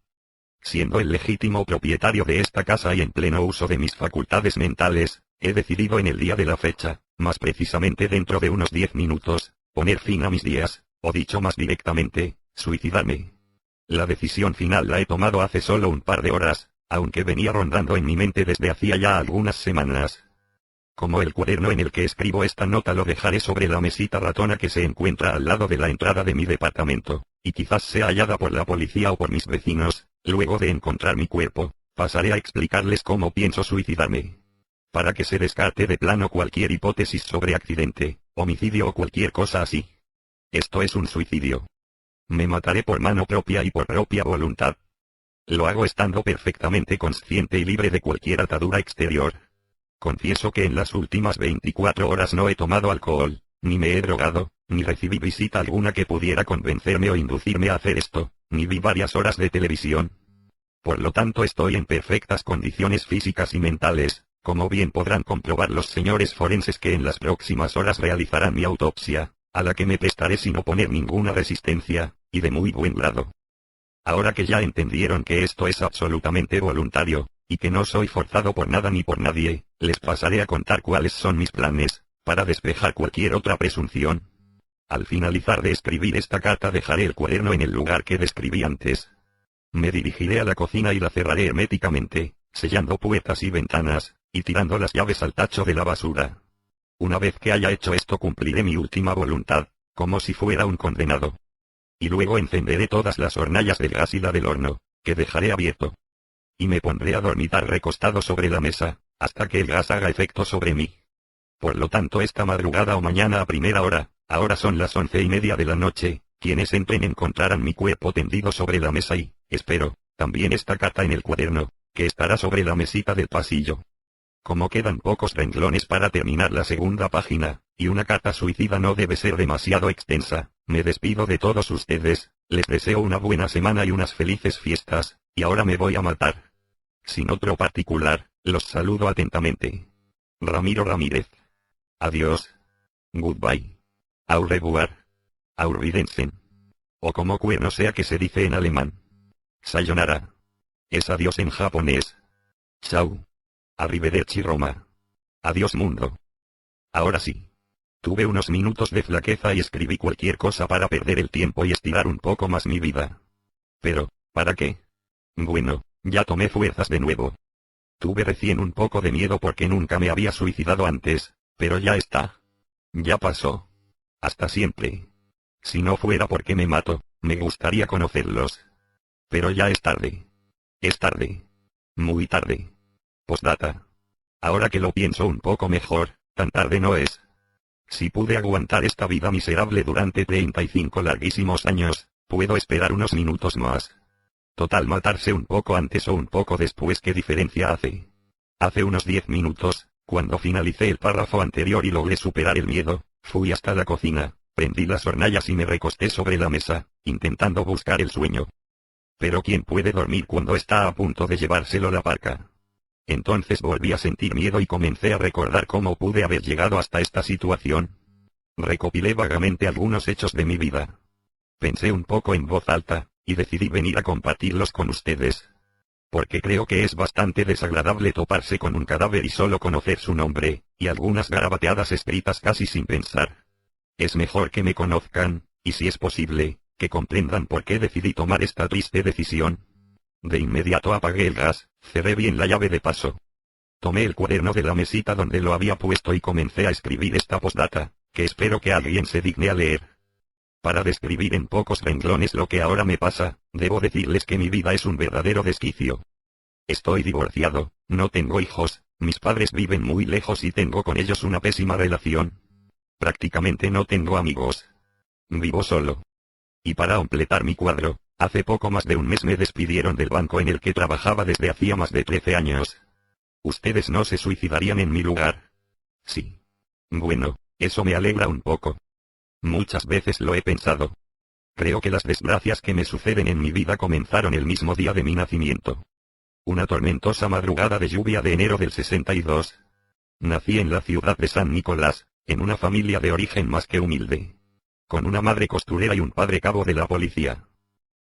Speaker 1: Siendo el legítimo propietario de esta casa y en pleno uso de mis facultades mentales, he decidido en el día de la fecha, más precisamente dentro de unos 10 minutos, poner fin a mis días, o dicho más directamente, suicidarme. La decisión final la he tomado hace solo un par de horas, aunque venía rondando en mi mente desde hacía ya algunas semanas. Como el cuaderno en el que escribo esta nota lo dejaré sobre la mesita ratona que se encuentra al lado de la entrada de mi departamento, y quizás sea hallada por la policía o por mis vecinos, luego de encontrar mi cuerpo, pasaré a explicarles cómo pienso suicidarme. Para que se descarte de plano cualquier hipótesis sobre accidente, homicidio o cualquier cosa así. Esto es un suicidio. Me mataré por mano propia y por propia voluntad. Lo hago estando perfectamente consciente y libre de cualquier atadura exterior. Confieso que en las últimas 24 horas no he tomado alcohol, ni me he drogado, ni recibí visita alguna que pudiera convencerme o inducirme a hacer esto, ni vi varias horas de televisión. Por lo tanto estoy en perfectas condiciones físicas y mentales, como bien podrán comprobar los señores forenses que en las próximas horas realizarán mi autopsia, a la que me prestaré sin oponer ninguna resistencia, y de muy buen grado. Ahora que ya entendieron que esto es absolutamente voluntario, y que no soy forzado por nada ni por nadie, les pasaré a contar cuáles son mis planes, para despejar cualquier otra presunción. Al finalizar de escribir esta carta dejaré el cuaderno en el lugar que describí antes. Me dirigiré a la cocina y la cerraré herméticamente, sellando puertas y ventanas, y tirando las llaves al tacho de la basura. Una vez que haya hecho esto cumpliré mi última voluntad, como si fuera un condenado. Y luego encenderé todas las hornallas del gas y la del horno, que dejaré abierto. Y me pondré a dormitar recostado sobre la mesa, hasta que el gas haga efecto sobre mí. Por lo tanto esta madrugada o mañana a primera hora, ahora son las 11:30 de la noche, quienes entren encontrarán mi cuerpo tendido sobre la mesa y, espero, también esta carta en el cuaderno, que estará sobre la mesita del pasillo. Como quedan pocos renglones para terminar la segunda página, y una carta suicida no debe ser demasiado extensa, me despido de todos ustedes, les deseo una buena semana y unas felices fiestas, y ahora me voy a matar. Sin otro particular, los saludo atentamente. Ramiro Ramírez. Adiós. Goodbye. Au revoir. Auf Wiedersehen. O como cuerno sea que se dice en alemán. Sayonara. Es adiós en japonés. Chao. Arrivederci Roma. Adiós mundo. Ahora sí. Tuve unos minutos de flaqueza y escribí cualquier cosa para perder el tiempo y estirar un poco más mi vida. Pero, ¿para qué? Bueno, ya tomé fuerzas de nuevo. Tuve recién un poco de miedo porque nunca me había suicidado antes, pero ya está. Ya pasó. Hasta siempre. Si no fuera porque me mato, me gustaría conocerlos. Pero ya es tarde. Es tarde. Muy tarde. Postdata. Ahora que lo pienso un poco mejor, tan tarde no es. Si pude aguantar esta vida miserable durante 35 larguísimos años, puedo esperar unos minutos más. Total, matarse un poco antes o un poco después, ¿qué diferencia hace? Hace unos 10 minutos, cuando finalicé el párrafo anterior y logré superar el miedo, fui hasta la cocina, prendí las hornallas y me recosté sobre la mesa, intentando buscar el sueño. Pero ¿quién puede dormir cuando está a punto de llevárselo la parca? Entonces volví a sentir miedo y comencé a recordar cómo pude haber llegado hasta esta situación. Recopilé vagamente algunos hechos de mi vida. Pensé un poco en voz alta, y decidí venir a compartirlos con ustedes. Porque creo que es bastante desagradable toparse con un cadáver y solo conocer su nombre, y algunas garabateadas escritas casi sin pensar. Es mejor que me conozcan, y si es posible, que comprendan por qué decidí tomar esta triste decisión. De inmediato apagué el gas, cerré bien la llave de paso. Tomé el cuaderno de la mesita donde lo había puesto y comencé a escribir esta postdata, que espero que alguien se digne a leer. Para describir en pocos renglones lo que ahora me pasa, debo decirles que mi vida es un verdadero desquicio. Estoy divorciado, no tengo hijos, mis padres viven muy lejos y tengo con ellos una pésima relación. Prácticamente no tengo amigos. Vivo solo. Y para completar mi cuadro, hace poco más de un mes me despidieron del banco en el que trabajaba desde hacía más de 13 años. ¿Ustedes no se suicidarían en mi lugar? Sí. Bueno, eso me alegra un poco. Muchas veces lo he pensado. Creo que las desgracias que me suceden en mi vida comenzaron el mismo día de mi nacimiento. Una tormentosa madrugada de lluvia de enero del 62. Nací en la ciudad de San Nicolás, en una familia de origen más que humilde. Con una madre costurera y un padre cabo de la policía.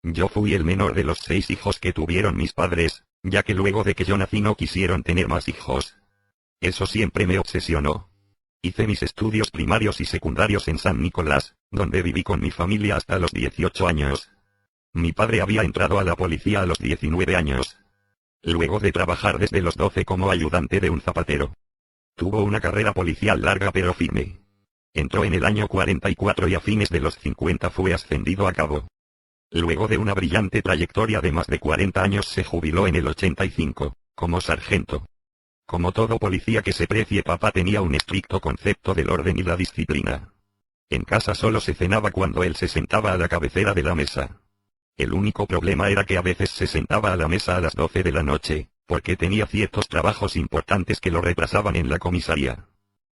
Speaker 1: Yo fui el menor de los 6 hijos que tuvieron mis padres, ya que luego de que yo nací no quisieron tener más hijos. Eso siempre me obsesionó. Hice mis estudios primarios y secundarios en San Nicolás, donde viví con mi familia hasta los 18 años. Mi padre había entrado a la policía a los 19 años. Luego de trabajar desde los 12 como ayudante de un zapatero. Tuvo una carrera policial larga pero firme. Entró en el año 44 y a fines de los 50 fue ascendido a cabo. Luego de una brillante trayectoria de más de 40 años se jubiló en el 85, como sargento. Como todo policía que se precie, papá tenía un estricto concepto del orden y la disciplina. En casa solo se cenaba cuando él se sentaba a la cabecera de la mesa. El único problema era que a veces se sentaba a la mesa a las 12 de la noche, porque tenía ciertos trabajos importantes que lo retrasaban en la comisaría.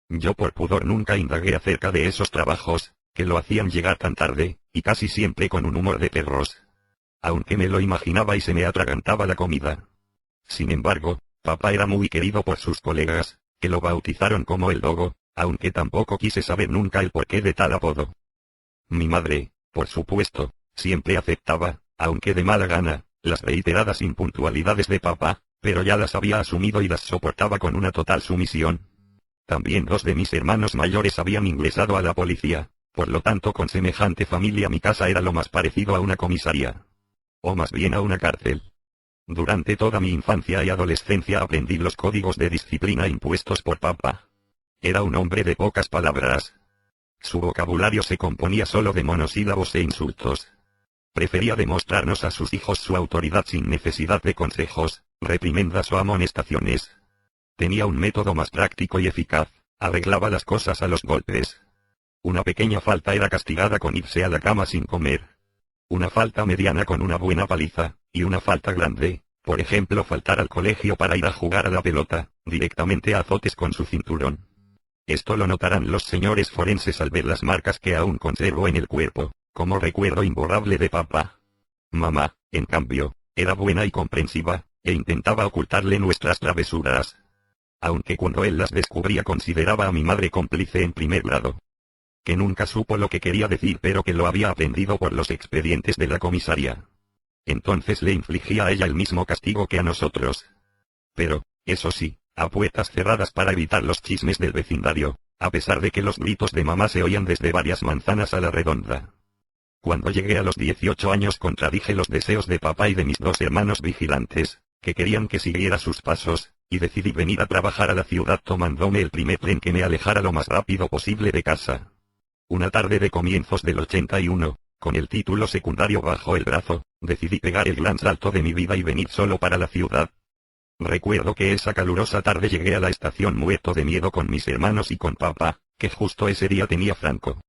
Speaker 1: Yo por pudor nunca indagué acerca de esos trabajos, que lo hacían llegar tan tarde, y casi siempre con un humor de perros. Aunque me lo imaginaba y se me atragantaba la comida. Sin embargo, papá era muy querido por sus colegas, que lo bautizaron como el Dogo, aunque tampoco quise saber nunca el porqué de tal apodo. Mi madre, por supuesto, siempre aceptaba, aunque de mala gana, las reiteradas impuntualidades de papá, pero ya las había asumido y las soportaba con una total sumisión. También 2 de mis hermanos mayores habían ingresado a la policía, por lo tanto con semejante familia mi casa era lo más parecido a una comisaría. o más bien a una cárcel. Durante toda mi infancia y adolescencia aprendí los códigos de disciplina impuestos por papá. Era un hombre de pocas palabras. Su vocabulario se componía solo de monosílabos e insultos. Prefería demostrarnos a sus hijos su autoridad sin necesidad de consejos, reprimendas o amonestaciones. Tenía un método más práctico y eficaz, arreglaba las cosas a los golpes. Una pequeña falta era castigada con irse a la cama sin comer. Una falta mediana con una buena paliza, y una falta grande, por ejemplo faltar al colegio para ir a jugar a la pelota, directamente a azotes con su cinturón. Esto lo notarán los señores forenses al ver las marcas que aún conservo en el cuerpo, como recuerdo imborrable de papá. Mamá, en cambio, era buena y comprensiva, e intentaba ocultarle nuestras travesuras. Aunque cuando él las descubría consideraba a mi madre cómplice en primer grado. Que nunca supo lo que quería decir pero que lo había aprendido por los expedientes de la comisaría. Entonces le infligía a ella el mismo castigo que a nosotros. Pero, eso sí, a puertas cerradas para evitar los chismes del vecindario, a pesar de que los gritos de mamá se oían desde varias manzanas a la redonda. Cuando llegué a los 18 años contradije los deseos de papá y de mis dos hermanos vigilantes, que querían que siguiera sus pasos, y decidí venir a trabajar a la ciudad tomándome el primer tren que me alejara lo más rápido posible de casa. Una tarde de comienzos del 81, con el título secundario bajo el brazo, decidí pegar el gran salto de mi vida y venir solo para la ciudad. Recuerdo que esa calurosa tarde llegué a la estación muerto de miedo con mis hermanos y con papá, que justo ese día tenía franco.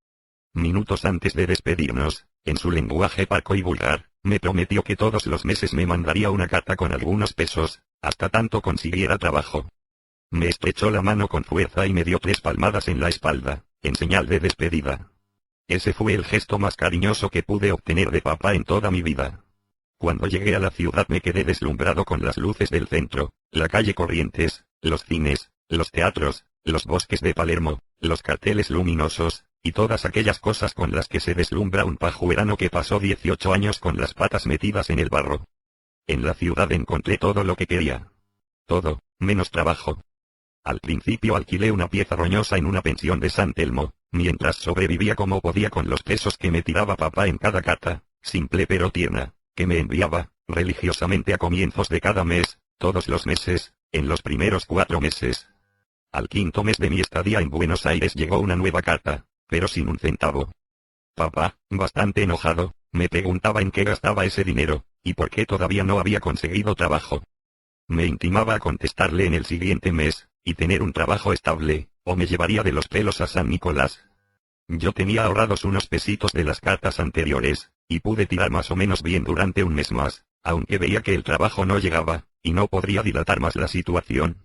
Speaker 1: Minutos antes de despedirnos, en su lenguaje parco y vulgar, me prometió que todos los meses me mandaría una carta con algunos pesos, hasta tanto consiguiera trabajo. Me estrechó la mano con fuerza y me dio 3 palmadas en la espalda, en señal de despedida. Ese fue el gesto más cariñoso que pude obtener de papá en toda mi vida. Cuando llegué a la ciudad me quedé deslumbrado con las luces del centro, la calle Corrientes, los cines, los teatros, los bosques de Palermo, los carteles luminosos, y todas aquellas cosas con las que se deslumbra un pajuerano que pasó 18 años con las patas metidas en el barro. En la ciudad encontré todo lo que quería. Todo, menos trabajo. Al principio alquilé una pieza roñosa en una pensión de San Telmo, mientras sobrevivía como podía con los pesos que me tiraba papá en cada carta, simple pero tierna, que me enviaba, religiosamente a comienzos de cada mes, todos los meses, en los primeros 4 meses. Al 5.º mes de mi estadía en Buenos Aires llegó una nueva carta, pero sin un centavo. Papá, bastante enojado, me preguntaba en qué gastaba ese dinero, y por qué todavía no había conseguido trabajo. Me intimaba a contestarle en el siguiente mes, y tener un trabajo estable, o me llevaría de los pelos a San Nicolás. Yo tenía ahorrados unos pesitos de las cartas anteriores, y pude tirar más o menos bien durante un mes más, aunque veía que el trabajo no llegaba, y no podría dilatar más la situación.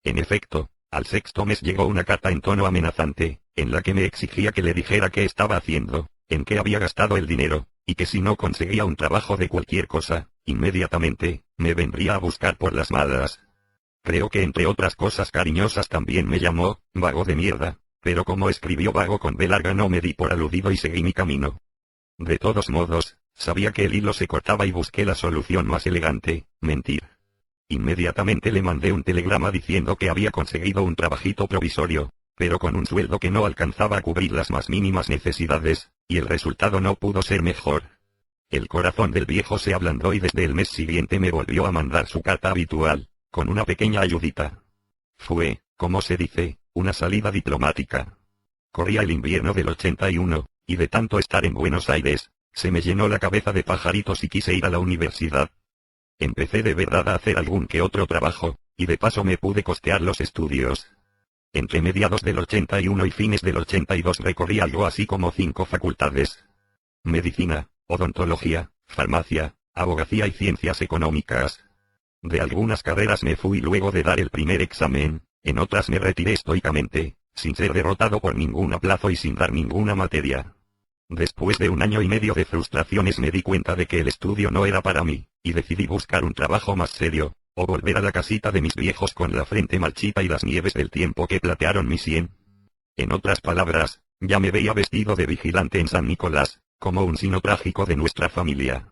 Speaker 1: En efecto, al 6.º mes llegó una carta en tono amenazante, en la que me exigía que le dijera qué estaba haciendo, en qué había gastado el dinero, y que si no conseguía un trabajo de cualquier cosa, inmediatamente, me vendría a buscar por las malas. Creo que entre otras cosas cariñosas también me llamó, vago de mierda, pero como escribió vago con B larga no me di por aludido y seguí mi camino. De todos modos, sabía que el hilo se cortaba y busqué la solución más elegante, mentir. Inmediatamente le mandé un telegrama diciendo que había conseguido un trabajito provisorio, pero con un sueldo que no alcanzaba a cubrir las más mínimas necesidades, y el resultado no pudo ser mejor. El corazón del viejo se ablandó y desde el mes siguiente me volvió a mandar su carta habitual, con una pequeña ayudita. Fue, como se dice, una salida diplomática. Corría el invierno del 81, y de tanto estar en Buenos Aires, se me llenó la cabeza de pajaritos y quise ir a la universidad. Empecé de verdad a hacer algún que otro trabajo, y de paso me pude costear los estudios. Entre mediados del 81 y fines del 82 recorrí algo así como 5 facultades. Medicina, odontología, farmacia, abogacía y ciencias económicas. De algunas carreras me fui luego de dar el primer examen, en otras me retiré estoicamente, sin ser derrotado por ningún aplazo y sin dar ninguna materia. Después de 1 año y medio de frustraciones me di cuenta de que el estudio no era para mí, y decidí buscar un trabajo más serio, o volver a la casita de mis viejos con la frente marchita y las nieves del tiempo que platearon mi sien. En otras palabras, ya me veía vestido de vigilante en San Nicolás, como un signo trágico de nuestra familia.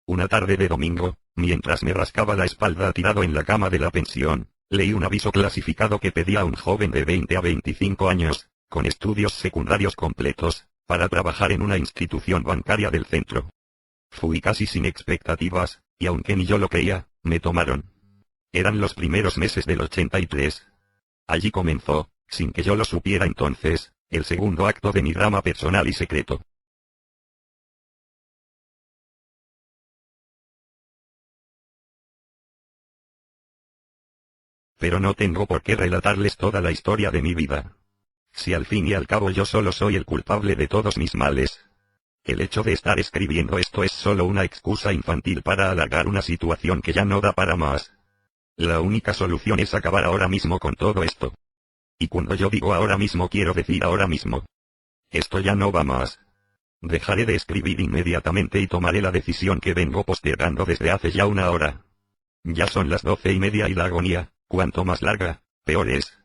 Speaker 1: Una tarde de domingo, mientras me rascaba la espalda tirado en la cama de la pensión, leí un aviso clasificado que pedía a un joven de 20 a 25 años, con estudios secundarios completos, para trabajar en una institución bancaria del centro. Fui casi sin expectativas, y aunque ni yo lo creía, me tomaron. Eran los primeros meses del 83. Allí comenzó, sin que yo lo supiera entonces, el segundo acto de mi drama personal y secreto. Pero no tengo por qué relatarles toda la historia de mi vida. Si al fin y al cabo yo solo soy el culpable de todos mis males. El hecho de estar escribiendo esto es solo una excusa infantil para alargar una situación que ya no da para más. La única solución es acabar ahora mismo con todo esto. Y cuando yo digo ahora mismo quiero decir ahora mismo. Esto ya no va más. Dejaré de escribir inmediatamente y tomaré la decisión que vengo postergando desde hace ya una hora. Ya son las 12:30 y la agonía, cuanto más larga, peor es.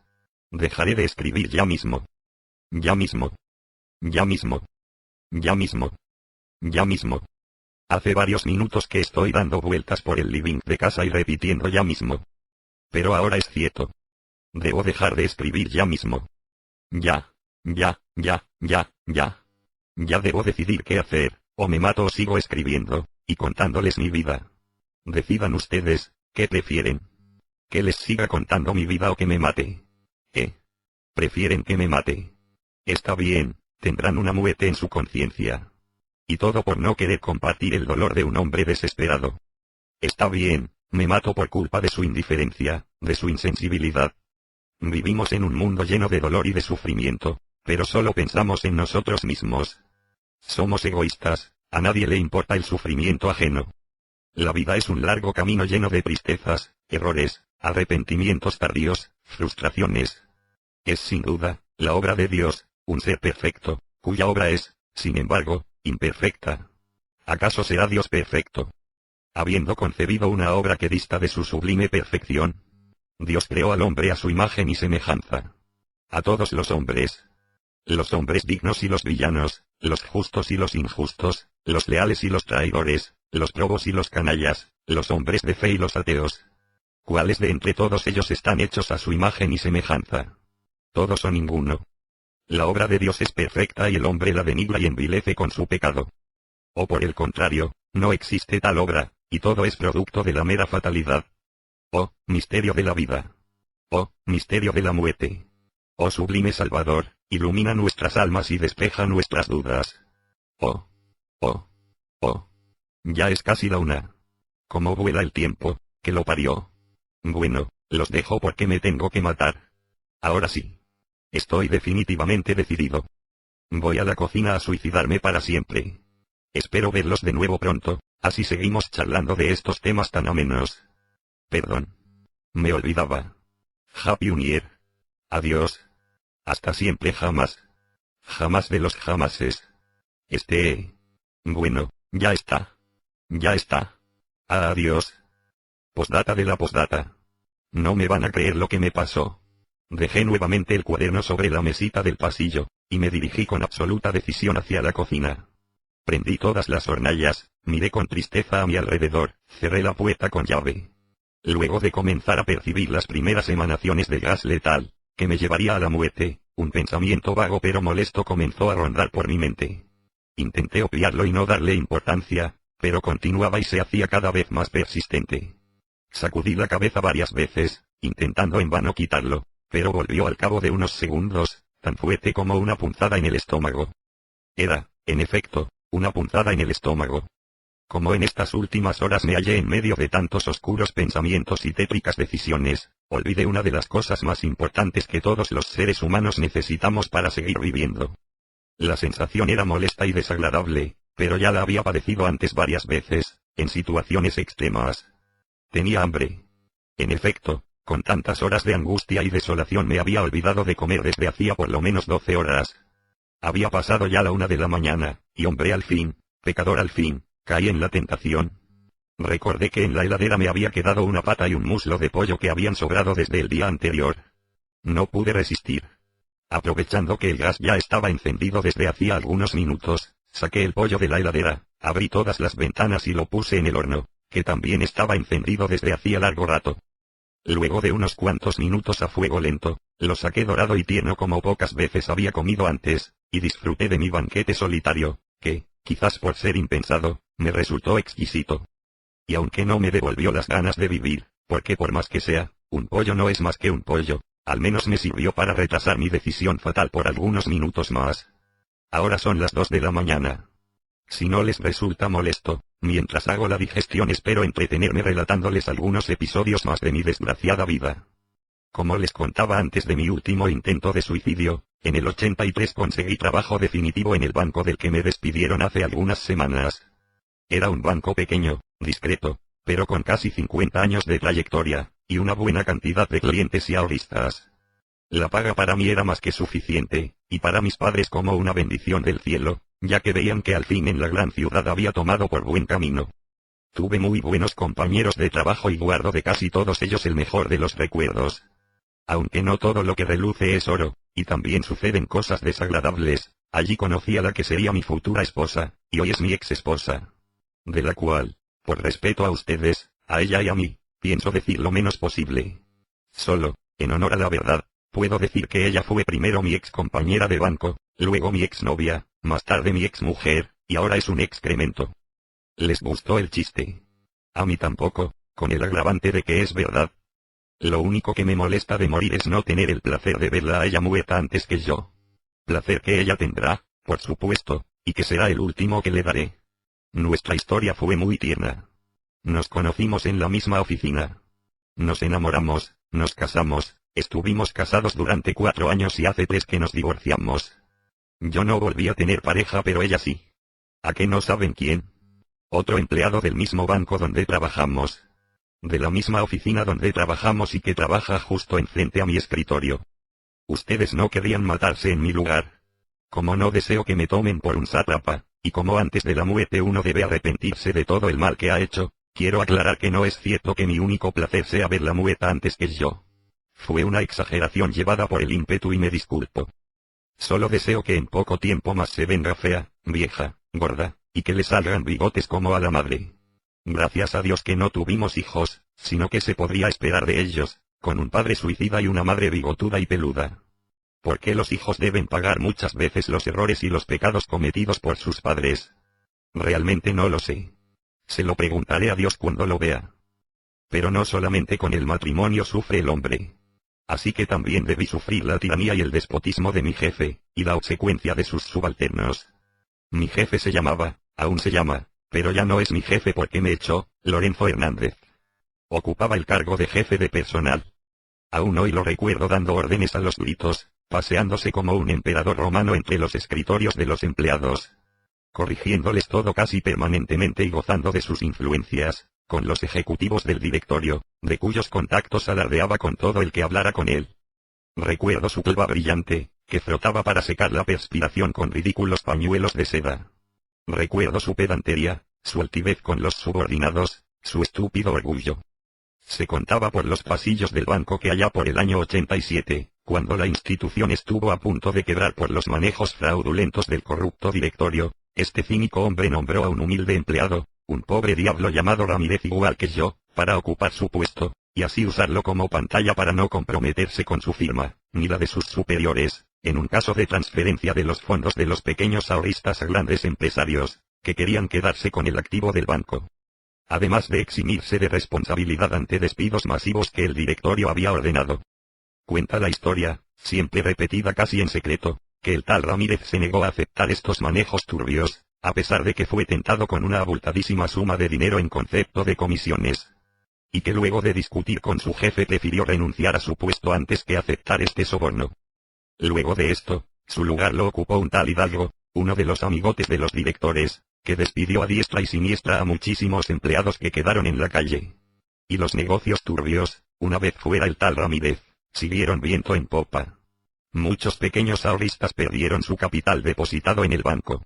Speaker 1: Dejaré de escribir ya mismo. Ya mismo. Ya mismo. Ya mismo. Ya mismo. Hace varios minutos que estoy dando vueltas por el living de casa y repitiendo ya mismo. Pero ahora es cierto. Debo dejar de escribir ya mismo. Ya. Ya, ya, ya, ya. Ya debo decidir qué hacer, o me mato o sigo escribiendo, y contándoles mi vida. Decidan ustedes, ¿qué prefieren? ¿Que les siga contando mi vida o que me mate? ¿Prefieren que me mate? Está bien, tendrán una muerte en su conciencia. Y todo por no querer compartir el dolor de un hombre desesperado. Está bien, me mato por culpa de su indiferencia, de su insensibilidad. Vivimos en un mundo lleno de dolor y de sufrimiento, pero solo pensamos en nosotros mismos. Somos egoístas, a nadie le importa el sufrimiento ajeno. La vida es un largo camino lleno de tristezas, errores, arrepentimientos tardíos, frustraciones. Es sin duda, la obra de Dios, un ser perfecto, cuya obra es, sin embargo, imperfecta. ¿Acaso será Dios perfecto? Habiendo concebido una obra que dista de su sublime perfección, Dios creó al hombre a su imagen y semejanza. A todos los hombres dignos y los villanos, los justos y los injustos, los leales y los traidores, los probos y los canallas, los hombres de fe y los ateos. ¿Cuáles de entre todos ellos están hechos a su imagen y semejanza? Todos o ninguno. La obra de Dios es perfecta y el hombre la denigra y envilece con su pecado. O por el contrario, no existe tal obra, y todo es producto de la mera fatalidad. Oh, misterio de la vida. Oh, misterio de la muerte. Oh sublime Salvador, ilumina nuestras almas y despeja nuestras dudas. Oh. Oh. Oh. Ya es casi la 1. ¿Cómo vuela el tiempo, que lo parió? Bueno, los dejo porque me tengo que matar. Ahora sí. Estoy definitivamente decidido. Voy a la cocina a suicidarme para siempre. Espero verlos de nuevo pronto, así seguimos charlando de estos temas tan amenos. Perdón. Me olvidaba. Happy New Year. Adiós. Hasta siempre jamás. Jamás de los jamases. Bueno, ya está. Ya está. Adiós. Postdata de la postdata. No me van a creer lo que me pasó. Dejé nuevamente el cuaderno sobre la mesita del pasillo, y me dirigí con absoluta decisión hacia la cocina. Prendí todas las hornallas, miré con tristeza a mi alrededor, cerré la puerta con llave. Luego de comenzar a percibir las primeras emanaciones de gas letal, que me llevaría a la muerte, un pensamiento vago pero molesto comenzó a rondar por mi mente. Intenté obviarlo y no darle importancia, pero continuaba y se hacía cada vez más persistente. Sacudí la cabeza varias veces, intentando en vano quitarlo, pero volvió al cabo de unos segundos, tan fuerte como una punzada en el estómago. Era, en efecto, una punzada en el estómago. Como en estas últimas horas me hallé en medio de tantos oscuros pensamientos y tétricas decisiones, olvidé una de las cosas más importantes que todos los seres humanos necesitamos para seguir viviendo. La sensación era molesta y desagradable, pero ya la había padecido antes varias veces, en situaciones extremas. Tenía hambre. En efecto, con tantas horas de angustia y desolación me había olvidado de comer desde hacía por lo menos 12 horas. Había pasado ya la 1 de la mañana, y hombre al fin, pecador al fin, caí en la tentación. Recordé que en la heladera me había quedado una pata y un muslo de pollo que habían sobrado desde el día anterior. No pude resistir. Aprovechando que el gas ya estaba encendido desde hacía algunos minutos, saqué el pollo de la heladera, abrí todas las ventanas y lo puse en el horno, que también estaba encendido desde hacía largo rato. Luego de unos cuantos minutos a fuego lento, lo saqué dorado y tierno como pocas veces había comido antes, y disfruté de mi banquete solitario, que, quizás por ser impensado, me resultó exquisito. Y aunque no me devolvió las ganas de vivir, porque por más que sea, un pollo no es más que un pollo, al menos me sirvió para retrasar mi decisión fatal por algunos minutos más. Ahora son las 2 de la mañana. Si no les resulta molesto, mientras hago la digestión espero entretenerme relatándoles algunos episodios más de mi desgraciada vida. Como les contaba antes de mi último intento de suicidio, en el 83 conseguí trabajo definitivo en el banco del que me despidieron hace algunas semanas. Era un banco pequeño, discreto, pero con casi 50 años de trayectoria, y una buena cantidad de clientes y ahorristas. La paga para mí era más que suficiente, y para mis padres como una bendición del cielo, ya que veían que al fin en la gran ciudad había tomado por buen camino. Tuve muy buenos compañeros de trabajo y guardo de casi todos ellos el mejor de los recuerdos. Aunque no todo lo que reluce es oro, y también suceden cosas desagradables, allí conocí a la que sería mi futura esposa, y hoy es mi ex esposa. De la cual, por respeto a ustedes, a ella y a mí, pienso decir lo menos posible. Solo, en honor a la verdad, puedo decir que ella fue primero mi ex compañera de banco, luego mi ex novia, más tarde mi ex mujer, y ahora es un excremento. ¿Les gustó el chiste? A mí tampoco, con el agravante de que es verdad. Lo único que me molesta de morir es no tener el placer de verla a ella muerta antes que yo. Placer que ella tendrá, por supuesto, y que será el último que le daré. Nuestra historia fue muy tierna. Nos conocimos en la misma oficina. Nos enamoramos, nos casamos, estuvimos casados durante 4 años y hace 3 que nos divorciamos. Yo no volví a tener pareja pero ella sí. ¿A qué no saben quién? Otro empleado del mismo banco donde trabajamos. De la misma oficina donde trabajamos y que trabaja justo enfrente a mi escritorio. Ustedes no querían matarse en mi lugar. Como no deseo que me tomen por un sátrapa, y como antes de la muerte uno debe arrepentirse de todo el mal que ha hecho, quiero aclarar que no es cierto que mi único placer sea verla muerta antes que yo. Fue una exageración llevada por el ímpetu y me disculpo. Solo deseo que en poco tiempo más se venga fea, vieja, gorda, y que le salgan bigotes como a la madre. Gracias a Dios que no tuvimos hijos, sino que se podría esperar de ellos, con un padre suicida y una madre bigotuda y peluda. ¿Por qué los hijos deben pagar muchas veces los errores y los pecados cometidos por sus padres? Realmente no lo sé. Se lo preguntaré a Dios cuando lo vea. Pero no solamente con el matrimonio sufre el hombre. Así que también debí sufrir la tiranía y el despotismo de mi jefe, y la obsecuencia de sus subalternos. Mi jefe se llamaba, aún se llama, pero ya no es mi jefe porque me echó, Lorenzo Hernández. Ocupaba el cargo de jefe de personal. Aún hoy lo recuerdo dando órdenes a los gritos, paseándose como un emperador romano entre los escritorios de los empleados. Corrigiéndoles todo casi permanentemente y gozando de sus influencias, con los ejecutivos del directorio, de cuyos contactos alardeaba con todo el que hablara con él. Recuerdo su calva brillante, que frotaba para secar la perspiración con ridículos pañuelos de seda. Recuerdo su pedantería, su altivez con los subordinados, su estúpido orgullo. Se contaba por los pasillos del banco que allá por el año 87, cuando la institución estuvo a punto de quebrar por los manejos fraudulentos del corrupto directorio, este cínico hombre nombró a un humilde empleado, un pobre diablo llamado Ramírez igual que yo, para ocupar su puesto, y así usarlo como pantalla para no comprometerse con su firma, ni la de sus superiores, en un caso de transferencia de los fondos de los pequeños ahorristas a grandes empresarios, que querían quedarse con el activo del banco. Además de eximirse de responsabilidad ante despidos masivos que el directorio había ordenado. Cuenta la historia, siempre repetida casi en secreto, que el tal Ramírez se negó a aceptar estos manejos turbios, a pesar de que fue tentado con una abultadísima suma de dinero en concepto de comisiones. Y que luego de discutir con su jefe prefirió renunciar a su puesto antes que aceptar este soborno. Luego de esto, su lugar lo ocupó un tal Hidalgo, uno de los amigotes de los directores, que despidió a diestra y siniestra a muchísimos empleados que quedaron en la calle. Y los negocios turbios, una vez fuera el tal Ramírez, siguieron viento en popa. Muchos pequeños ahorristas perdieron su capital depositado en el banco.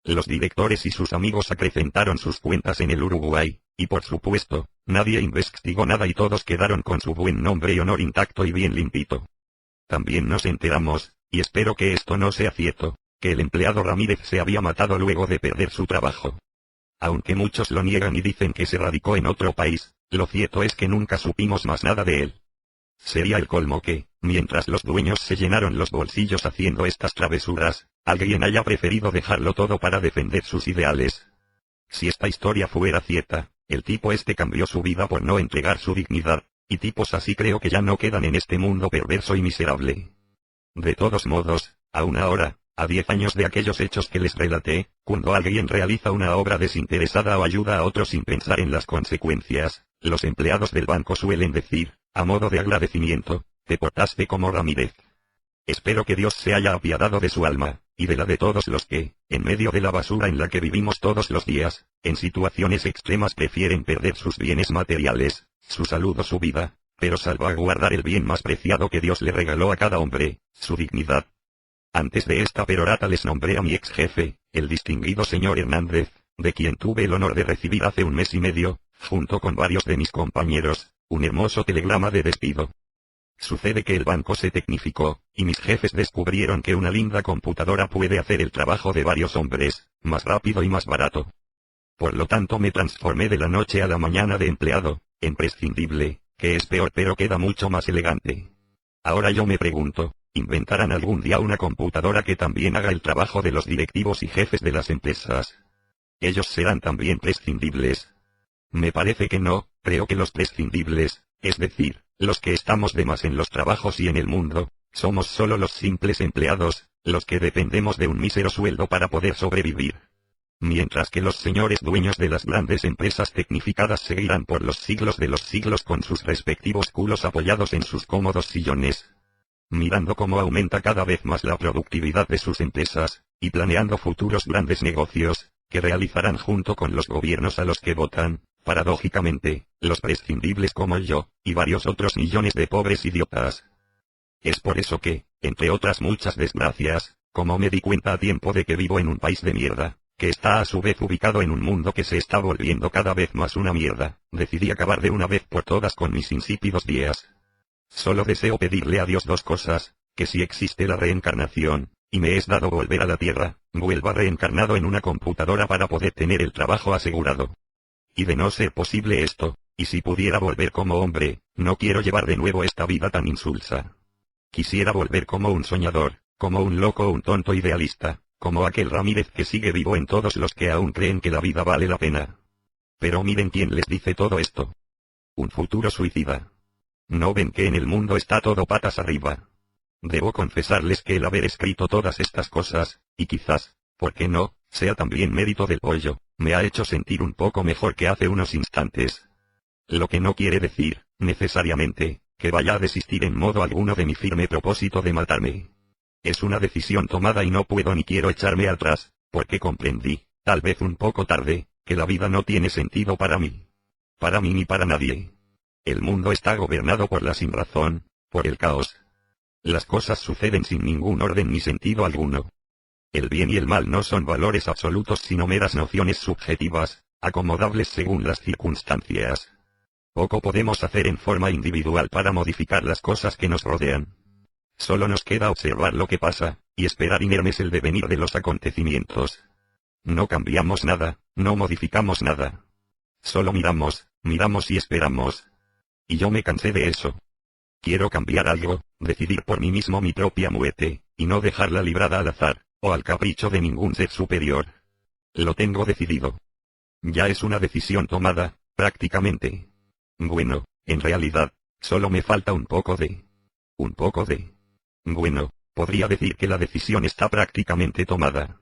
Speaker 1: Los directores y sus amigos acrecentaron sus cuentas en el Uruguay, y por supuesto, nadie investigó nada y todos quedaron con su buen nombre y honor intacto y bien limpito. También nos enteramos, y espero que esto no sea cierto, que el empleado Ramírez se había matado luego de perder su trabajo. Aunque muchos lo niegan y dicen que se radicó en otro país, lo cierto es que nunca supimos más nada de él. Sería el colmo que, mientras los dueños se llenaron los bolsillos haciendo estas travesuras, alguien haya preferido dejarlo todo para defender sus ideales. Si esta historia fuera cierta, el tipo este cambió su vida por no entregar su dignidad, y tipos así creo que ya no quedan en este mundo perverso y miserable. De todos modos, aún ahora, a 10 años de aquellos hechos que les relaté, cuando alguien realiza una obra desinteresada o ayuda a otro sin pensar en las consecuencias, los empleados del banco suelen decir, a modo de agradecimiento, te portaste como Ramírez. Espero que Dios se haya apiadado de su alma, y de la de todos los que, en medio de la basura en la que vivimos todos los días, en situaciones extremas prefieren perder sus bienes materiales, su salud o su vida, pero salvaguardar el bien más preciado que Dios le regaló a cada hombre, su dignidad. Antes de esta perorata les nombré a mi ex jefe, el distinguido señor Hernández, de quien tuve el honor de recibir hace un mes y medio, junto con varios de mis compañeros, un hermoso telegrama de despido. Sucede que el banco se tecnificó, y mis jefes descubrieron que una linda computadora puede hacer el trabajo de varios hombres, más rápido y más barato. Por lo tanto me transformé de la noche a la mañana de empleado, en prescindible, que es peor pero queda mucho más elegante. Ahora yo me pregunto, ¿inventarán algún día una computadora que también haga el trabajo de los directivos y jefes de las empresas? ¿Ellos serán también prescindibles? Me parece que no, creo que los prescindibles, es decir, los que estamos de más en los trabajos y en el mundo, somos solo los simples empleados, los que dependemos de un mísero sueldo para poder sobrevivir. Mientras que los señores dueños de las grandes empresas tecnificadas seguirán por los siglos de los siglos con sus respectivos culos apoyados en sus cómodos sillones, mirando cómo aumenta cada vez más la productividad de sus empresas, y planeando futuros grandes negocios, que realizarán junto con los gobiernos a los que votan, paradójicamente, los prescindibles como yo, y varios otros millones de pobres idiotas. Es por eso que, entre otras muchas desgracias, como me di cuenta a tiempo de que vivo en un país de mierda, que está a su vez ubicado en un mundo que se está volviendo cada vez más una mierda, decidí acabar de una vez por todas con mis insípidos días. Solo deseo pedirle a Dios dos cosas, que si existe la reencarnación, y me es dado volver a la tierra, vuelva reencarnado en una computadora para poder tener el trabajo asegurado. Y de no ser posible esto, y si pudiera volver como hombre, no quiero llevar de nuevo esta vida tan insulsa. Quisiera volver como un soñador, como un loco o un tonto idealista, como aquel Ramírez que sigue vivo en todos los que aún creen que la vida vale la pena. Pero miren quién les dice todo esto. Un futuro suicida. ¿No ven que en el mundo está todo patas arriba? Debo confesarles que el haber escrito todas estas cosas, y quizás, ¿por qué no?, sea también mérito del pollo, me ha hecho sentir un poco mejor que hace unos instantes. Lo que no quiere decir, necesariamente, que vaya a desistir en modo alguno de mi firme propósito de matarme. Es una decisión tomada y no puedo ni quiero echarme atrás, porque comprendí, tal vez un poco tarde, que la vida no tiene sentido para mí. Para mí ni para nadie. El mundo está gobernado por la sinrazón, por el caos. Las cosas suceden sin ningún orden ni sentido alguno. El bien y el mal no son valores absolutos sino meras nociones subjetivas, acomodables según las circunstancias. Poco podemos hacer en forma individual para modificar las cosas que nos rodean. Solo nos queda observar lo que pasa, y esperar inermes el devenir de los acontecimientos. No cambiamos nada, no modificamos nada. Solo miramos, miramos y esperamos. Y yo me cansé de eso. Quiero cambiar algo, decidir por mí mismo mi propia muerte, y no dejarla librada al azar, o al capricho de ningún ser superior. Lo tengo decidido. Ya es una decisión tomada, prácticamente. Bueno, en realidad, solo me falta un poco de... Bueno, podría decir que la decisión está prácticamente tomada.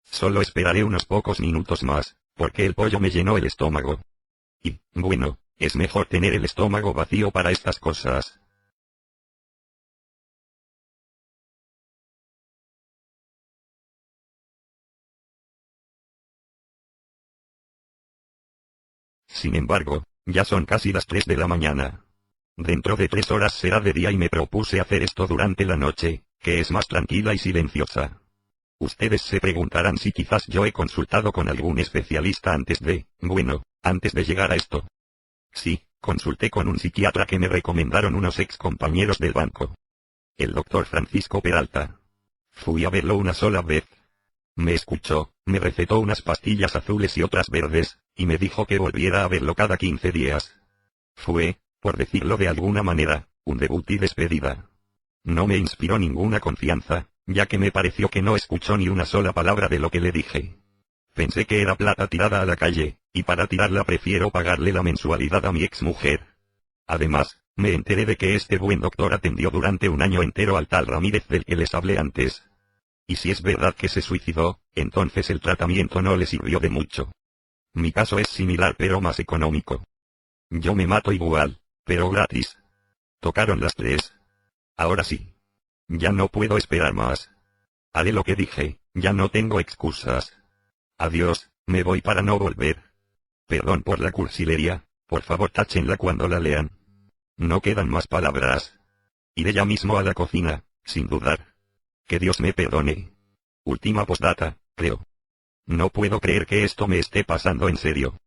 Speaker 1: Solo esperaré unos pocos minutos más, porque el pollo me llenó el estómago. Y, bueno, es mejor tener el estómago vacío para estas cosas. Sin embargo, ya son casi las 3 de la mañana. Dentro de 3 horas será de día y me propuse hacer esto durante la noche, que es más tranquila y silenciosa. Ustedes se preguntarán si quizás yo he consultado con algún especialista antes de llegar a esto. Sí, consulté con un psiquiatra que me recomendaron unos ex compañeros del banco. El doctor Francisco Peralta. Fui a verlo una sola vez. Me escuchó, me recetó unas pastillas azules y otras verdes, y me dijo que volviera a verlo cada 15 días. Fue, por decirlo de alguna manera, un debut y despedida. No me inspiró ninguna confianza, ya que me pareció que no escuchó ni una sola palabra de lo que le dije. Pensé que era plata tirada a la calle, y para tirarla prefiero pagarle la mensualidad a mi exmujer. Además, me enteré de que este buen doctor atendió durante un año entero al tal Ramírez del que les hablé antes. Y si es verdad que se suicidó, entonces el tratamiento no le sirvió de mucho. Mi caso es similar pero más económico. Yo me mato igual, pero gratis. Tocaron las 3. Ahora sí. Ya no puedo esperar más. Haré lo que dije, ya no tengo excusas. Adiós, me voy para no volver. Perdón por la cursilería, por favor táchenla cuando la lean. No quedan más palabras. Iré ya mismo a la cocina, sin dudar. Que Dios me perdone. Última postdata, creo. No puedo creer que esto me esté pasando en serio.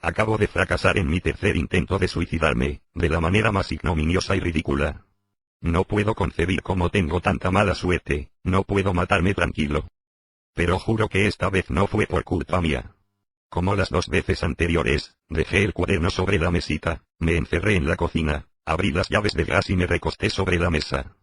Speaker 1: Acabo de fracasar en mi tercer intento de suicidarme, de la manera más ignominiosa y ridícula. No puedo concebir cómo tengo tanta mala suerte, no puedo matarme tranquilo. Pero juro que esta vez no fue por culpa mía. Como las 2 veces anteriores, dejé el cuaderno sobre la mesita, me encerré en la cocina, abrí las llaves del gas y me recosté sobre la mesa.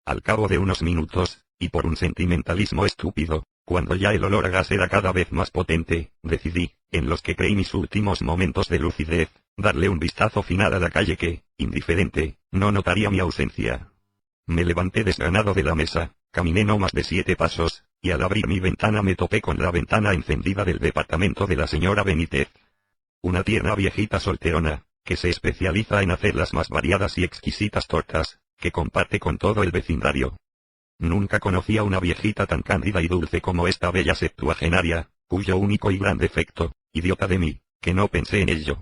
Speaker 1: Al cabo de unos minutos, y por un sentimentalismo estúpido, cuando ya el olor a gas era cada vez más potente, decidí, en los que creí mis últimos momentos de lucidez, darle un vistazo final a la calle que, indiferente, no notaría mi ausencia. Me levanté desganado de la mesa, caminé no más de 7 pasos, y al abrir mi ventana me topé con la ventana encendida del departamento de la señora Benítez. Una tierna viejita solterona, que se especializa en hacer las más variadas y exquisitas tortas, que comparte con todo el vecindario. Nunca conocí a una viejita tan cándida y dulce como esta bella septuagenaria, cuyo único y gran defecto, idiota de mí, que no pensé en ello,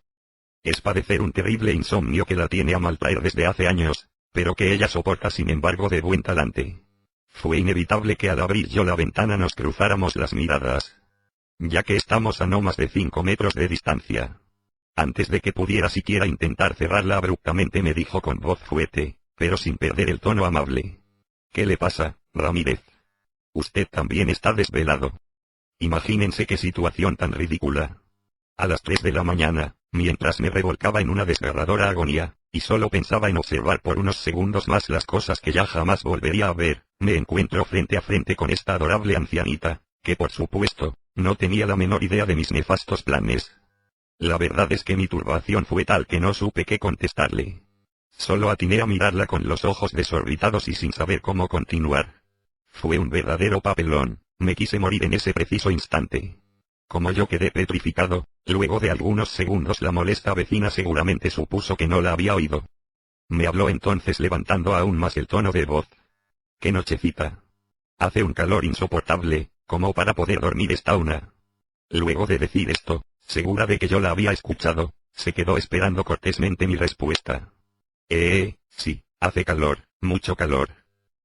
Speaker 1: es padecer un terrible insomnio que la tiene a maltraer desde hace años, pero que ella soporta sin embargo de buen talante. Fue inevitable que al abrir yo la ventana nos cruzáramos las miradas, ya que estamos a no más de 5 metros de distancia. Antes de que pudiera siquiera intentar cerrarla abruptamente me dijo con voz fuerte, pero sin perder el tono amable: ¿Qué le pasa, Ramírez? Usted también está desvelado. Imagínense qué situación tan ridícula. A las 3 de la mañana, mientras me revolcaba en una desgarradora agonía, y solo pensaba en observar por unos segundos más las cosas que ya jamás volvería a ver, me encuentro frente a frente con esta adorable ancianita, que por supuesto, no tenía la menor idea de mis nefastos planes. La verdad es que mi turbación fue tal que no supe qué contestarle. Solo atiné a mirarla con los ojos desorbitados y sin saber cómo continuar. Fue un verdadero papelón, me quise morir en ese preciso instante. Como yo quedé petrificado, luego de algunos segundos la molesta vecina seguramente supuso que no la había oído. Me habló entonces levantando aún más el tono de voz. ¡Qué nochecita! Hace un calor insoportable, como para poder dormir esta una. Luego de decir esto, segura de que yo la había escuchado, se quedó esperando cortésmente mi respuesta. Sí, hace calor, mucho calor.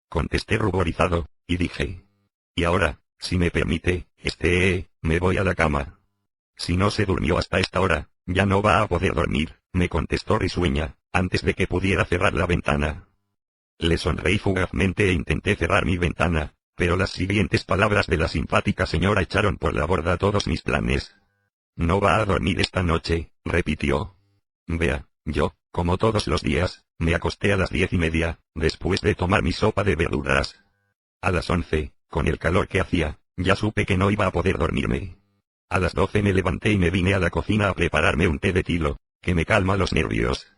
Speaker 1: Contesté ruborizado, y dije. Y ahora, si me permite, me voy a la cama. Si no se durmió hasta esta hora, ya no va a poder dormir, me contestó risueña, antes de que pudiera cerrar la ventana. Le sonreí fugazmente e intenté cerrar mi ventana, pero las siguientes palabras de la simpática señora echaron por la borda todos mis planes. No va a dormir esta noche, repitió. Vea, yo, como todos los días, me acosté a las 10:30, después de tomar mi sopa de verduras. A las 11, con el calor que hacía, ya supe que no iba a poder dormirme. A las 12 me levanté y me vine a la cocina a prepararme un té de tilo, que me calma los nervios.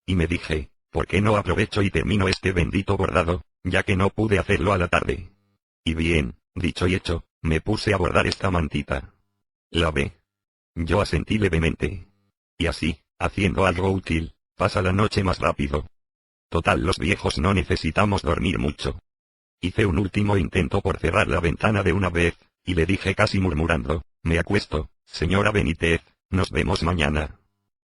Speaker 1: Y me dije, ¿por qué no aprovecho y termino este bendito bordado, ya que no pude hacerlo a la tarde? Y bien, dicho y hecho, me puse a bordar esta mantita. La ve. Yo asentí levemente. Y así, haciendo algo útil, pasa la noche más rápido. Total, los viejos no necesitamos dormir mucho. Hice un último intento por cerrar la ventana de una vez, y le dije casi murmurando, me acuesto, señora Benítez, nos vemos mañana.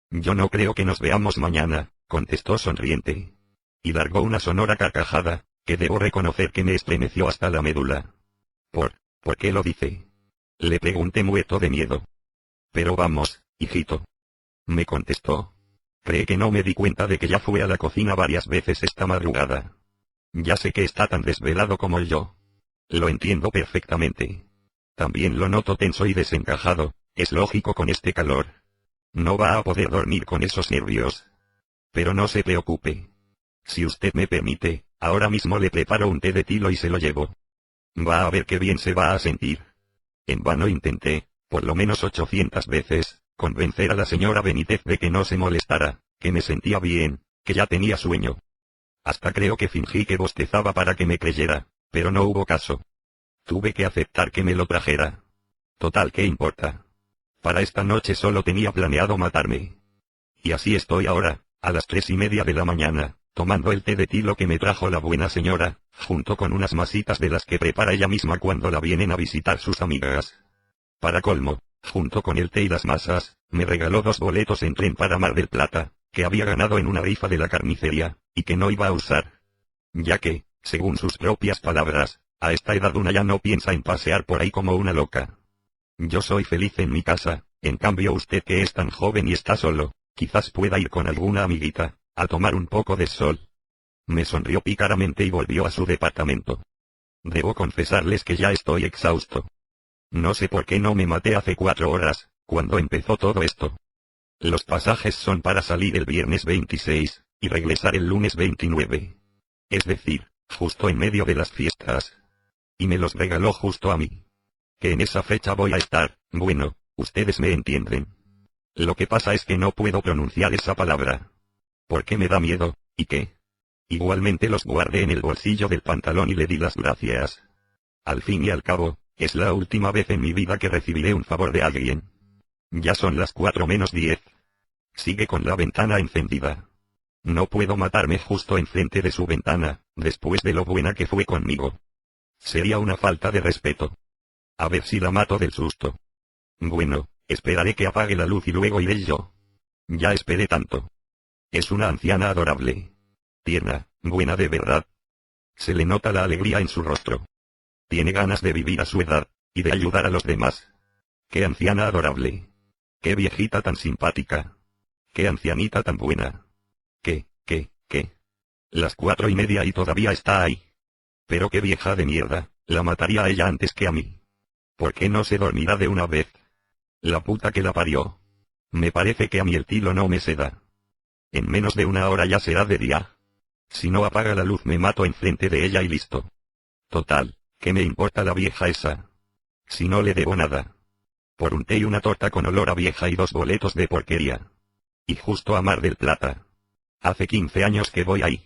Speaker 1: Yo no creo que nos veamos mañana, contestó sonriente. Y largó una sonora carcajada, que debo reconocer que me estremeció hasta la médula. ¿Por qué lo dice? Le pregunté muerto de miedo. Pero vamos, hijito. Me contestó. ¿Cree que no me di cuenta de que ya fue a la cocina varias veces esta madrugada? Ya sé que está tan desvelado como yo. Lo entiendo perfectamente. También lo noto tenso y desencajado, es lógico con este calor. No va a poder dormir con esos nervios. Pero no se preocupe. Si usted me permite, ahora mismo le preparo un té de tilo y se lo llevo. Va a ver qué bien se va a sentir. En vano intenté, por lo menos 800 veces, convencer a la señora Benítez de que no se molestara, que me sentía bien, que ya tenía sueño. Hasta creo que fingí que bostezaba para que me creyera, pero no hubo caso. Tuve que aceptar que me lo trajera. Total, ¿qué importa? Para esta noche solo tenía planeado matarme. Y así estoy ahora, a las 3:30 de la mañana, tomando el té de tilo que me trajo la buena señora, junto con unas masitas de las que prepara ella misma cuando la vienen a visitar sus amigas. Para colmo, junto con el té y las masas, me regaló 2 boletos en tren para Mar del Plata, que había ganado en una rifa de la carnicería, y que no iba a usar. Ya que, según sus propias palabras, a esta edad una ya no piensa en pasear por ahí como una loca. Yo soy feliz en mi casa, en cambio usted que es tan joven y está solo, quizás pueda ir con alguna amiguita, a tomar un poco de sol. Me sonrió pícaramente y volvió a su departamento. Debo confesarles que ya estoy exhausto. No sé por qué no me maté hace 4 horas, cuando empezó todo esto. Los pasajes son para salir el viernes 26, y regresar el lunes 29. Es decir, justo en medio de las fiestas. Y me los regaló justo a mí. Que en esa fecha voy a estar, bueno, ustedes me entienden. Lo que pasa es que no puedo pronunciar esa palabra. Porque me da miedo, ¿y qué? Igualmente los guardé en el bolsillo del pantalón y le di las gracias. Al fin y al cabo, es la última vez en mi vida que recibiré un favor de alguien. Ya son las 4:10. Sigue con la ventana encendida. No puedo matarme justo enfrente de su ventana, después de lo buena que fue conmigo. Sería una falta de respeto. A ver si la mato del susto. Bueno, esperaré que apague la luz y luego iré yo. Ya esperé tanto. Es una anciana adorable. Tierna, buena de verdad. Se le nota la alegría en su rostro. Tiene ganas de vivir a su edad, y de ayudar a los demás. ¡Qué anciana adorable! ¡Qué viejita tan simpática! ¡Qué ancianita tan buena! ¿Qué? Las 4:30 y todavía está ahí. Pero qué vieja de mierda, la mataría a ella antes que a mí. ¿Por qué no se dormirá de una vez? La puta que la parió. Me parece que a mí el tilo no me se da. En menos de 1 hora ya será de día. Si no apaga la luz me mato enfrente de ella y listo. Total, ¿qué me importa la vieja esa? Si no le debo nada. Por un té y una torta con olor a vieja y 2 boletos de porquería. Y justo a Mar del Plata. Hace 15 años que voy ahí.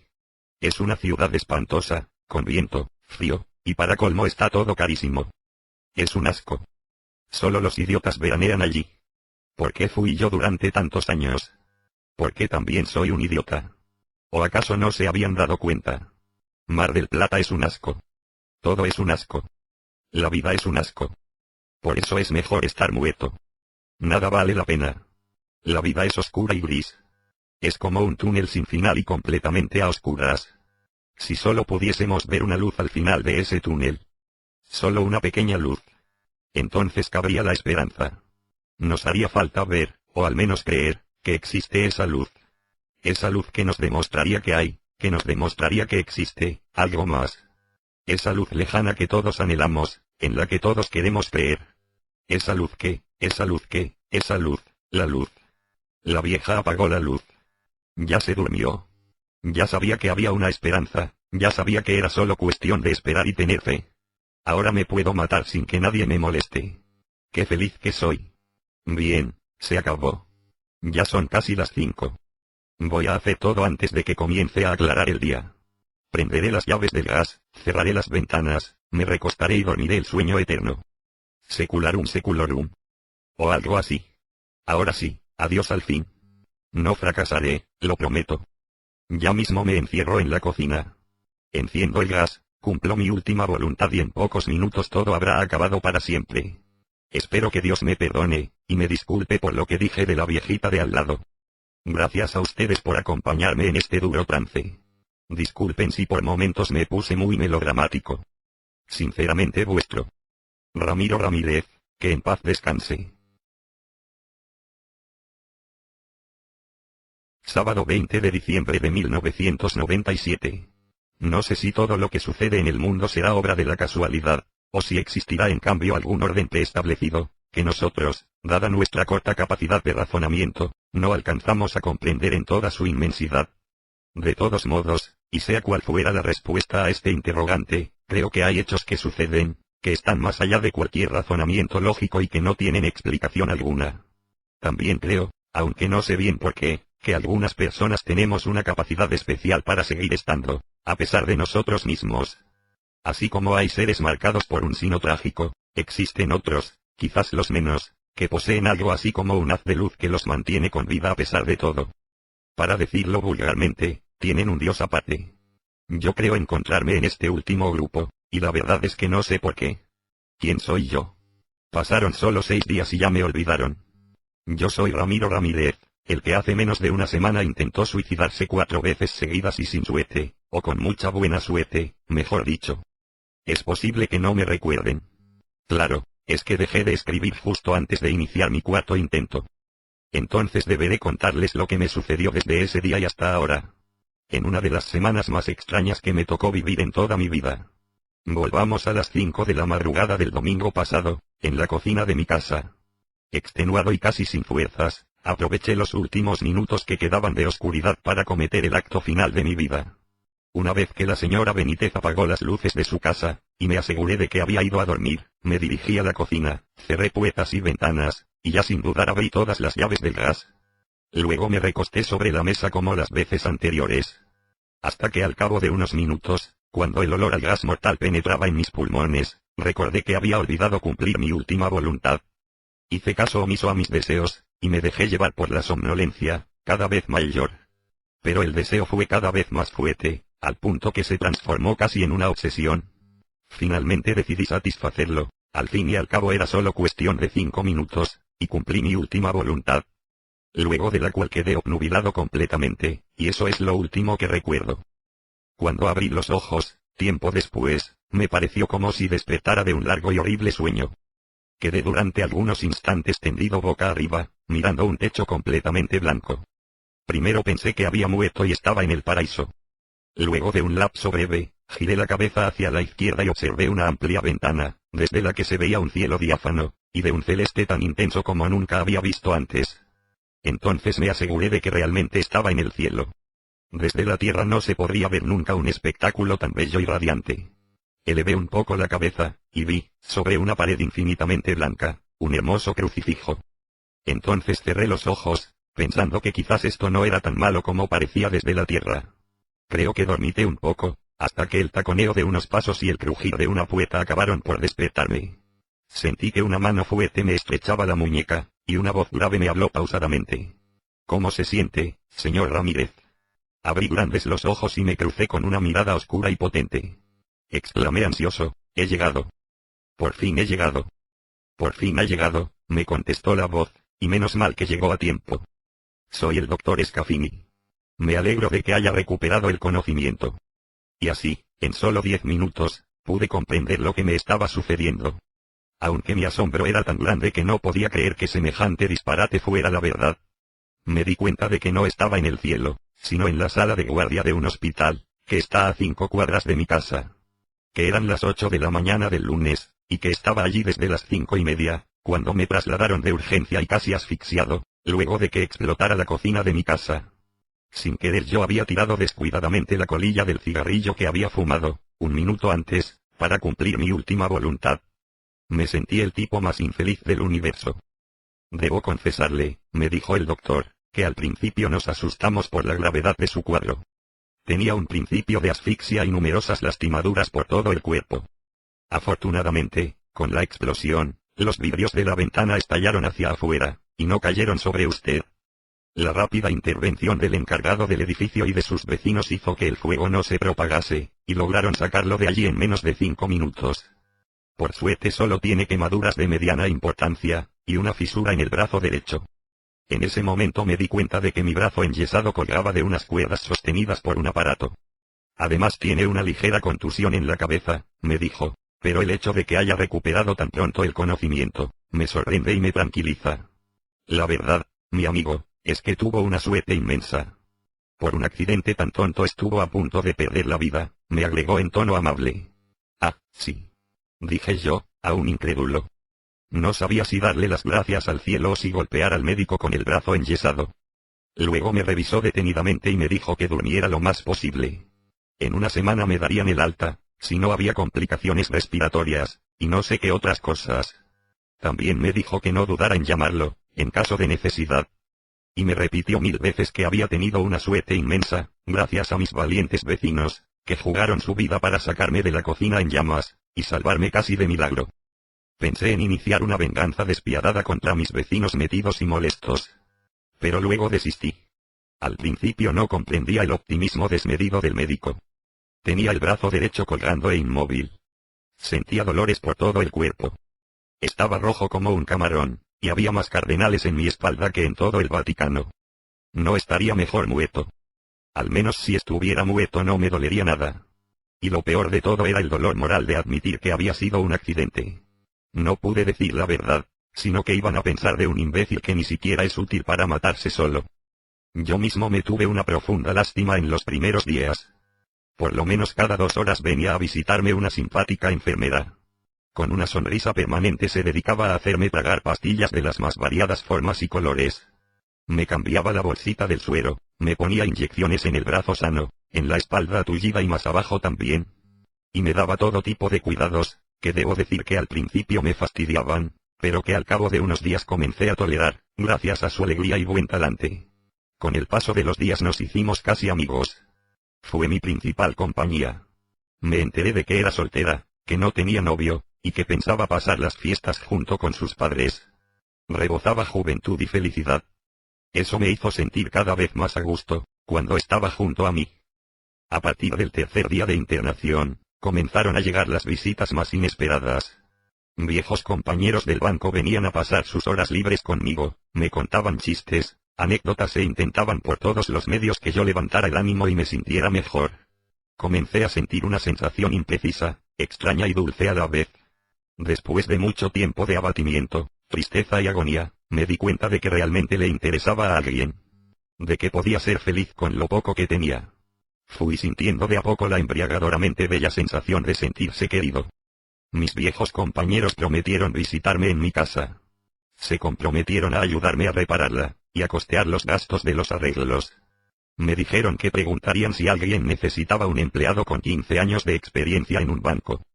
Speaker 1: Es una ciudad espantosa, con viento, frío, y para colmo está todo carísimo. Es un asco. Solo los idiotas veranean allí. ¿Por qué fui yo durante tantos años? ¿Por qué también soy un idiota? ¿O acaso no se habían dado cuenta? Mar del Plata es un asco. Todo es un asco. La vida es un asco. Por eso es mejor estar muerto. Nada vale la pena. La vida es oscura y gris. Es como un túnel sin final y completamente a oscuras. Si solo pudiésemos ver una luz al final de ese túnel. Solo una pequeña luz. Entonces cabría la esperanza. Nos haría falta ver, o al menos creer, que existe esa luz. Esa luz que nos demostraría que hay, que nos demostraría que existe, algo más. Esa luz lejana que todos anhelamos, en la que todos queremos creer. Esa luz, la luz. La vieja apagó la luz. Ya se durmió. Ya sabía que había una esperanza, ya sabía que era solo cuestión de esperar y tener fe. Ahora me puedo matar sin que nadie me moleste. ¡Qué feliz que soy! Bien, se acabó. Ya son casi las 5. Voy a hacer todo antes de que comience a aclarar el día. Prenderé las llaves del gas, cerraré las ventanas, me recostaré y dormiré el sueño eterno. Secularum seculorum. O algo así. Ahora sí, adiós al fin. No fracasaré, lo prometo. Ya mismo me encierro en la cocina. Enciendo el gas, cumplo mi última voluntad y en pocos minutos todo habrá acabado para siempre. Espero que Dios me perdone, y me disculpe por lo que dije de la viejita de al lado. Gracias a ustedes por acompañarme en este duro trance. Disculpen si por momentos me puse muy melodramático. Sinceramente vuestro. Ramiro Ramírez, que en paz descanse. Sábado 20 de diciembre de 1997. No sé si todo lo que sucede en el mundo será obra de la casualidad, o si existirá en cambio algún orden preestablecido, que nosotros, dada nuestra corta capacidad de razonamiento, no alcanzamos a comprender en toda su inmensidad. De todos modos, y sea cual fuera la respuesta a este interrogante, creo que hay hechos que suceden, que están más allá de cualquier razonamiento lógico y que no tienen explicación alguna. También creo, aunque no sé bien por qué, que algunas personas tenemos una capacidad especial para seguir estando, a pesar de nosotros mismos. Así como hay seres marcados por un sino trágico, existen otros, quizás los menos, que poseen algo así como un haz de luz que los mantiene con vida a pesar de todo. Para decirlo vulgarmente, tienen un dios aparte. Yo creo encontrarme en este último grupo, y la verdad es que no sé por qué. ¿Quién soy yo? Pasaron solo 6 días y ya me olvidaron. Yo soy Ramiro Ramírez, el que hace menos de una semana intentó suicidarse 4 veces seguidas y sin suerte, o con mucha buena suerte, mejor dicho. Es posible que no me recuerden. Claro, es que dejé de escribir justo antes de iniciar mi 4.º intento. Entonces deberé contarles lo que me sucedió desde ese día y hasta ahora. En una de las semanas más extrañas que me tocó vivir en toda mi vida. Volvamos a las 5 de la madrugada del domingo pasado, en la cocina de mi casa. Extenuado y casi sin fuerzas, aproveché los últimos minutos que quedaban de oscuridad para cometer el acto final de mi vida. Una vez que la señora Benítez apagó las luces de su casa, y me aseguré de que había ido a dormir, me dirigí a la cocina, cerré puertas y ventanas, y ya sin dudar abrí todas las llaves del gas. Luego me recosté sobre la mesa como las veces anteriores. Hasta que al cabo de unos minutos, cuando el olor al gas mortal penetraba en mis pulmones, recordé que había olvidado cumplir mi última voluntad. Hice caso omiso a mis deseos, y me dejé llevar por la somnolencia, cada vez mayor. Pero el deseo fue cada vez más fuerte, al punto que se transformó casi en una obsesión. Finalmente decidí satisfacerlo, al fin y al cabo era solo cuestión de 5 minutos, y cumplí mi última voluntad. Luego de la cual quedé obnubilado completamente, y eso es lo último que recuerdo. Cuando abrí los ojos, tiempo después, me pareció como si despertara de un largo y horrible sueño. Quedé durante algunos instantes tendido boca arriba, mirando un techo completamente blanco. Primero pensé que había muerto y estaba en el paraíso. Luego de un lapso breve, giré la cabeza hacia la izquierda y observé una amplia ventana, desde la que se veía un cielo diáfano, y de un celeste tan intenso como nunca había visto antes. Entonces me aseguré de que realmente estaba en el cielo. Desde la tierra no se podría ver nunca un espectáculo tan bello y radiante. Elevé un poco la cabeza, y vi, sobre una pared infinitamente blanca, un hermoso crucifijo. Entonces cerré los ojos, pensando que quizás esto no era tan malo como parecía desde la tierra. Creo que dormité un poco, hasta que el taconeo de unos pasos y el crujir de una puerta acabaron por despertarme. Sentí que una mano fuerte me estrechaba la muñeca, y una voz grave me habló pausadamente. ¿Cómo se siente, señor Ramírez? Abrí grandes los ojos y me crucé con una mirada oscura y potente. Exclamé ansioso, he llegado. Por fin he llegado. Por fin ha llegado, me contestó la voz, y menos mal que llegó a tiempo. Soy el doctor Scafini. Me alegro de que haya recuperado el conocimiento. Y así, en solo 10 minutos, pude comprender lo que me estaba sucediendo. Aunque mi asombro era tan grande que no podía creer que semejante disparate fuera la verdad. Me di cuenta de que no estaba en el cielo, sino en la sala de guardia de un hospital, que está a 5 cuadras de mi casa. Que eran las 8 de la mañana del lunes, y que estaba allí desde las 5:30, cuando me trasladaron de urgencia y casi asfixiado, luego de que explotara la cocina de mi casa. Sin querer yo había tirado descuidadamente la colilla del cigarrillo que había fumado, un minuto antes, para cumplir mi última voluntad. Me sentí el tipo más infeliz del universo. Debo confesarle, me dijo el doctor, que al principio nos asustamos por la gravedad de su cuadro. Tenía un principio de asfixia y numerosas lastimaduras por todo el cuerpo. Afortunadamente, con la explosión, los vidrios de la ventana estallaron hacia afuera, y no cayeron sobre usted. La rápida intervención del encargado del edificio y de sus vecinos hizo que el fuego no se propagase, y lograron sacarlo de allí en menos de 5 minutos. Por suerte solo tiene quemaduras de mediana importancia, y una fisura en el brazo derecho. En ese momento me di cuenta de que mi brazo enyesado colgaba de unas cuerdas sostenidas por un aparato. Además tiene una ligera contusión en la cabeza, me dijo, pero el hecho de que haya recuperado tan pronto el conocimiento, me sorprende y me tranquiliza. La verdad, mi amigo, es que tuvo una suerte inmensa. Por un accidente tan tonto estuvo a punto de perder la vida, me agregó en tono amable. Ah, sí. Dije yo, aún incrédulo. No sabía si darle las gracias al cielo o si golpear al médico con el brazo enyesado. Luego me revisó detenidamente y me dijo que durmiera lo más posible. En una semana me darían el alta, si no había complicaciones respiratorias, y no sé qué otras cosas. También me dijo que no dudara en llamarlo, en caso de necesidad. Y me repitió 1000 veces que había tenido una suerte inmensa, gracias a mis valientes vecinos, que jugaron su vida para sacarme de la cocina en llamas, y salvarme casi de milagro. Pensé en iniciar una venganza despiadada contra mis vecinos metidos y molestos. Pero luego desistí. Al principio no comprendía el optimismo desmedido del médico. Tenía el brazo derecho colgando e inmóvil. Sentía dolores por todo el cuerpo. Estaba rojo como un camarón, y había más cardenales en mi espalda que en todo el Vaticano. No estaría mejor muerto. Al menos si estuviera muerto no me dolería nada. Y lo peor de todo era el dolor moral de admitir que había sido un accidente. No pude decir la verdad, sino que iban a pensar de un imbécil que ni siquiera es útil para matarse solo. Yo mismo me tuve una profunda lástima en los primeros días. Por lo menos cada 2 horas venía a visitarme una simpática enfermera. Con una sonrisa permanente se dedicaba a hacerme tragar pastillas de las más variadas formas y colores. Me cambiaba la bolsita del suero, me ponía inyecciones en el brazo sano, en la espalda tullida y más abajo también. Y me daba todo tipo de cuidados, que debo decir que al principio me fastidiaban, pero que al cabo de unos días comencé a tolerar, gracias a su alegría y buen talante. Con el paso de los días nos hicimos casi amigos. Fue mi principal compañía. Me enteré de que era soltera, que no tenía novio, y que pensaba pasar las fiestas junto con sus padres. Rebosaba juventud y felicidad. Eso me hizo sentir cada vez más a gusto, cuando estaba junto a mí. A partir del tercer día de internación, comenzaron a llegar las visitas más inesperadas. Viejos compañeros del banco venían a pasar sus horas libres conmigo, me contaban chistes, anécdotas e intentaban por todos los medios que yo levantara el ánimo y me sintiera mejor. Comencé a sentir una sensación imprecisa, extraña y dulce a la vez. Después de mucho tiempo de abatimiento, tristeza y agonía, me di cuenta de que realmente le interesaba a alguien. De que podía ser feliz con lo poco que tenía. Fui sintiendo de a poco la embriagadoramente bella sensación de sentirse querido. Mis viejos compañeros prometieron visitarme en mi casa. Se comprometieron a ayudarme a repararla, y a costear los gastos de los arreglos. Me dijeron que preguntarían si alguien necesitaba un empleado con 15 años de experiencia en un banco.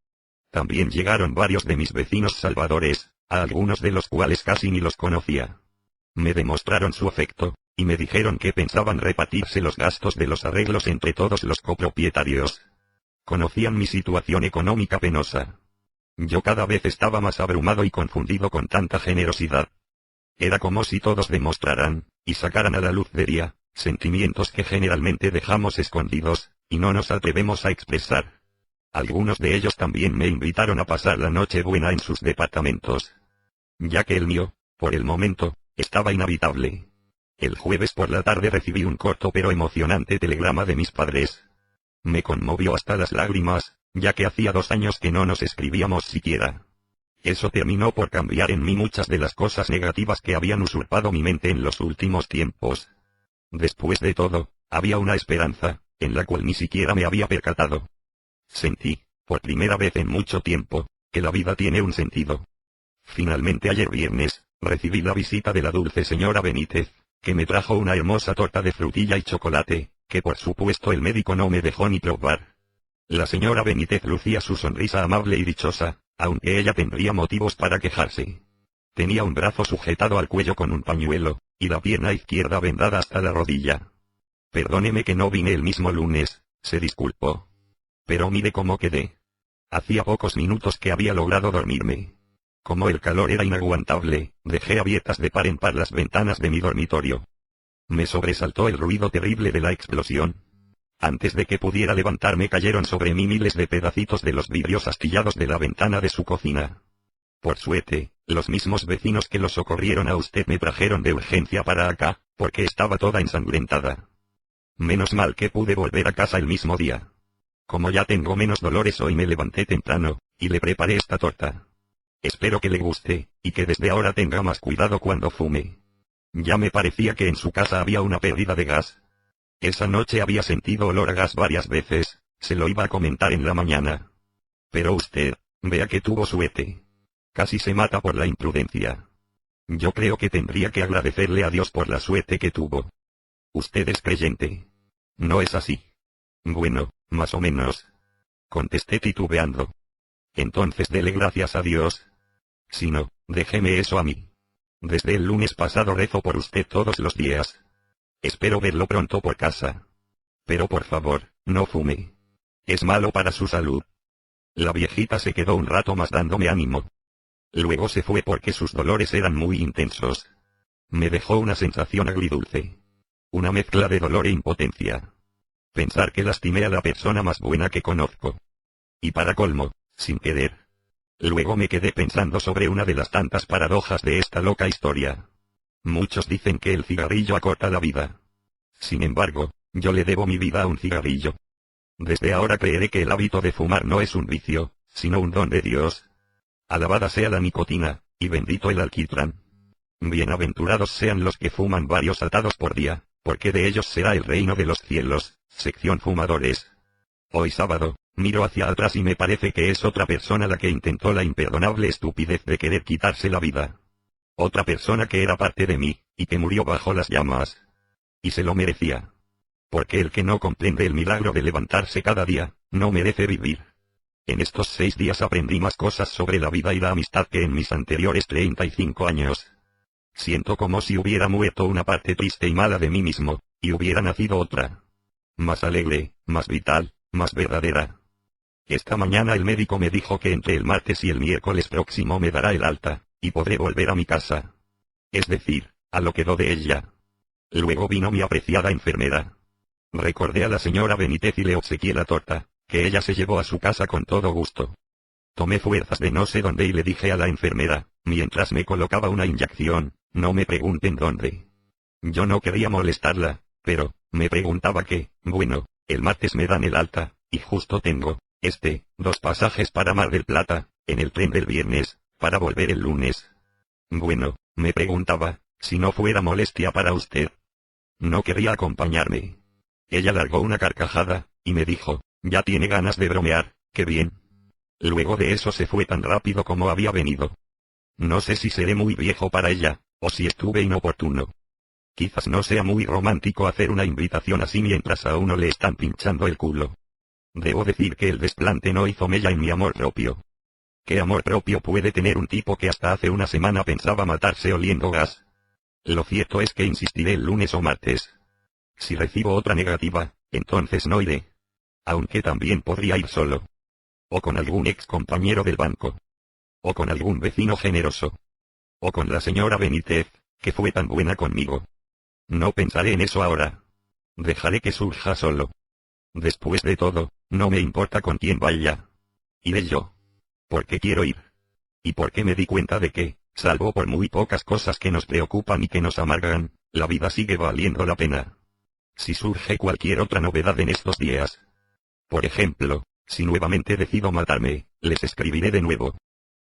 Speaker 1: También llegaron varios de mis vecinos salvadores, a algunos de los cuales casi ni los conocía. Me demostraron su afecto, y me dijeron que pensaban repartirse los gastos de los arreglos entre todos los copropietarios. Conocían mi situación económica penosa. Yo cada vez estaba más abrumado y confundido con tanta generosidad. Era como si todos demostraran, y sacaran a la luz de día, sentimientos que generalmente dejamos escondidos, y no nos atrevemos a expresar. Algunos de ellos también me invitaron a pasar la noche buena en sus departamentos. Ya que el mío, por el momento, estaba inhabitable. El jueves por la tarde recibí un corto pero emocionante telegrama de mis padres. Me conmovió hasta las lágrimas, ya que hacía 2 años que no nos escribíamos siquiera. Eso terminó por cambiar en mí muchas de las cosas negativas que habían usurpado mi mente en los últimos tiempos. Después de todo, había una esperanza, en la cual ni siquiera me había percatado. Sentí, por primera vez en mucho tiempo, que la vida tiene un sentido. Finalmente ayer viernes, recibí la visita de la dulce señora Benítez, que me trajo una hermosa torta de frutilla y chocolate, que por supuesto el médico no me dejó ni probar. La señora Benítez lucía su sonrisa amable y dichosa, aunque ella tendría motivos para quejarse. Tenía un brazo sujetado al cuello con un pañuelo, y la pierna izquierda vendada hasta la rodilla. Perdóneme que no vine el mismo lunes, se disculpó. Pero mire cómo quedé. Hacía pocos minutos que había logrado dormirme. Como el calor era inaguantable, dejé abiertas de par en par las ventanas de mi dormitorio. Me sobresaltó el ruido terrible de la explosión. Antes de que pudiera levantarme cayeron sobre mí miles de pedacitos de los vidrios astillados de la ventana de su cocina. Por suerte, los mismos vecinos que lo socorrieron a usted me trajeron de urgencia para acá, porque estaba toda ensangrentada. Menos mal que pude volver a casa el mismo día. Como ya tengo menos dolores hoy me levanté temprano, y le preparé esta torta. Espero que le guste, y que desde ahora tenga más cuidado cuando fume. Ya me parecía que en su casa había una pérdida de gas. Esa noche había sentido olor a gas varias veces, se lo iba a comentar en la mañana. Pero usted, vea que tuvo suerte. Casi se mata por la imprudencia. Yo creo que tendría que agradecerle a Dios por la suerte que tuvo. Usted es creyente. ¿No es así? Bueno, más o menos. Contesté titubeando. entonces dele gracias a Dios. Si no, déjeme eso a mí. Desde el lunes pasado rezo por usted todos los días. Espero verlo pronto por casa. Pero por favor, no fume. Es malo para su salud. La viejita se quedó un rato más dándome ánimo. Luego se fue porque sus dolores eran muy intensos. Me dejó una sensación agridulce. Una mezcla de dolor e impotencia. Pensar que lastimé a la persona más buena que conozco. Y para colmo, sin querer. Luego me quedé pensando sobre una de las tantas paradojas de esta loca historia. Muchos dicen que el cigarrillo acorta la vida. Sin embargo, yo le debo mi vida a un cigarrillo. Desde ahora creeré que el hábito de fumar no es un vicio, sino un don de Dios. Alabada sea la nicotina, y bendito el alquitrán. Bienaventurados sean los que fuman varios atados por día, porque de ellos será el reino de los cielos. Sección fumadores. Hoy sábado, miro hacia atrás y me parece que es otra persona la que intentó la imperdonable estupidez de querer quitarse la vida. Otra persona que era parte de mí, y que murió bajo las llamas. Y se lo merecía. Porque el que no comprende el milagro de levantarse cada día, no merece vivir. En estos 6 días aprendí más cosas sobre la vida y la amistad que en mis anteriores 35 años. Siento como si hubiera muerto una parte triste y mala de mí mismo, y hubiera nacido otra. Más alegre, más vital, más verdadera. Esta mañana el médico me dijo que entre el martes y el miércoles próximo me dará el alta, y podré volver a mi casa. Es decir, a lo que quedó de ella. Luego vino mi apreciada enfermera. Recordé a la señora Benítez y le obsequié la torta, que ella se llevó a su casa con todo gusto. Tomé fuerzas de no sé dónde y le dije a la enfermera, mientras me colocaba una inyección, no me pregunten dónde. Yo no quería molestarla, pero, me preguntaba que, bueno, el martes me dan el alta, y justo tengo, 2 pasajes para Mar del Plata, en el tren del viernes, para volver el lunes. Bueno, me preguntaba, si no fuera molestia para usted. No quería acompañarme. Ella largó una carcajada, y me dijo, ya tiene ganas de bromear, qué bien. Luego de eso se fue tan rápido como había venido. No sé si seré muy viejo para ella, o si estuve inoportuno. Quizás no sea muy romántico hacer una invitación así mientras a uno le están pinchando el culo. Debo decir que el desplante no hizo mella en mi amor propio. ¿Qué amor propio puede tener un tipo que hasta hace una semana pensaba matarse oliendo gas? Lo cierto es que insistiré el lunes o martes. Si recibo otra negativa, entonces no iré. Aunque también podría ir solo. O con algún ex compañero del banco. O con algún vecino generoso. O con la señora Benítez, que fue tan buena conmigo. No pensaré en eso ahora. Dejaré que surja solo. Después de todo, no me importa con quién vaya. Iré yo. Porque quiero ir. Y porque me di cuenta de que, salvo por muy pocas cosas que nos preocupan y que nos amargan, la vida sigue valiendo la pena. Si surge cualquier otra novedad en estos días. Por ejemplo, si nuevamente decido matarme, les escribiré de nuevo.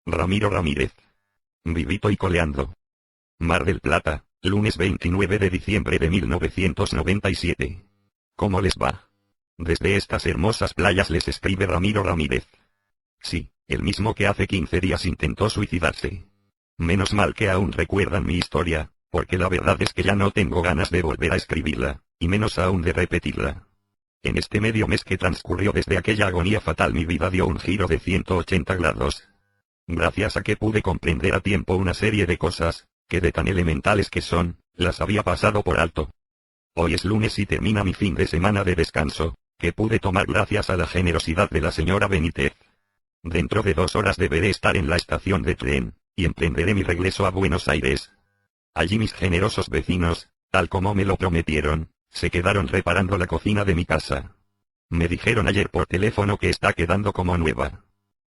Speaker 1: Ramiro Ramírez. Vivito y coleando. Mar del Plata, lunes 29 de diciembre de 1997. ¿Cómo les va? Desde estas hermosas playas les escribe Ramiro Ramírez. Sí, el mismo que hace 15 días intentó suicidarse. Menos mal que aún recuerdan mi historia, porque la verdad es que ya no tengo ganas de volver a escribirla, y menos aún de repetirla. En este medio mes que transcurrió desde aquella agonía fatal mi vida dio un giro de 180 grados. Gracias a que pude comprender a tiempo una serie de cosas, que de tan elementales que son, las había pasado por alto. Hoy es lunes y termina mi fin de semana de descanso, que pude tomar gracias a la generosidad de la señora Benítez. Dentro de 2 horas deberé estar en la estación de tren, y emprenderé mi regreso a Buenos Aires. Allí mis generosos vecinos, tal como me lo prometieron, se quedaron reparando la cocina de mi casa. Me dijeron ayer por teléfono que está quedando como nueva.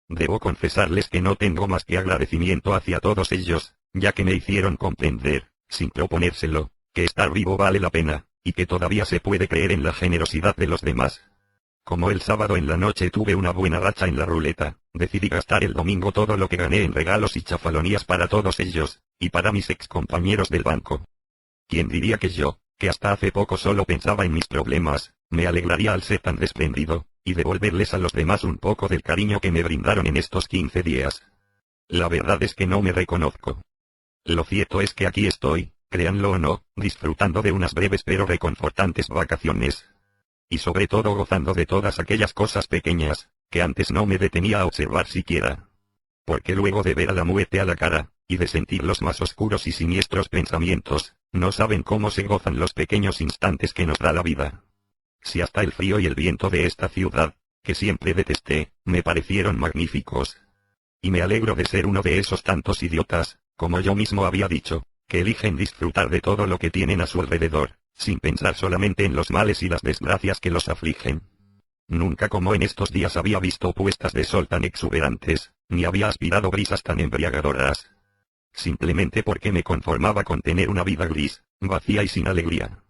Speaker 1: Debo confesarles que no tengo más que agradecimiento hacia todos ellos, ya que me hicieron comprender, sin proponérselo, que estar vivo vale la pena, y que todavía se puede creer en la generosidad de los demás. Como el sábado en la noche tuve una buena racha en la ruleta, decidí gastar el domingo todo lo que gané en regalos y chafalonías para todos ellos, y para mis ex compañeros del banco. ¿Quién diría que yo, que hasta hace poco solo pensaba en mis problemas, me alegraría al ser tan desprendido, y devolverles a los demás un poco del cariño que me brindaron en estos 15 días? La verdad es que no me reconozco. Lo cierto es que aquí estoy, créanlo o no, disfrutando de unas breves pero reconfortantes vacaciones. Y sobre todo gozando de todas aquellas cosas pequeñas, que antes no me detenía a observar siquiera. Porque luego de ver a la muerte a la cara, y de sentir los más oscuros y siniestros pensamientos, no saben cómo se gozan los pequeños instantes que nos da la vida. Si hasta el frío y el viento de esta ciudad, que siempre detesté, me parecieron magníficos. Y me alegro de ser uno de esos tantos idiotas, como yo mismo había dicho, que eligen disfrutar de todo lo que tienen a su alrededor, sin pensar solamente en los males y las desgracias que los afligen. Nunca como en estos días había visto puestas de sol tan exuberantes, ni había aspirado brisas tan embriagadoras. Simplemente porque me conformaba con tener una vida gris, vacía y sin alegría.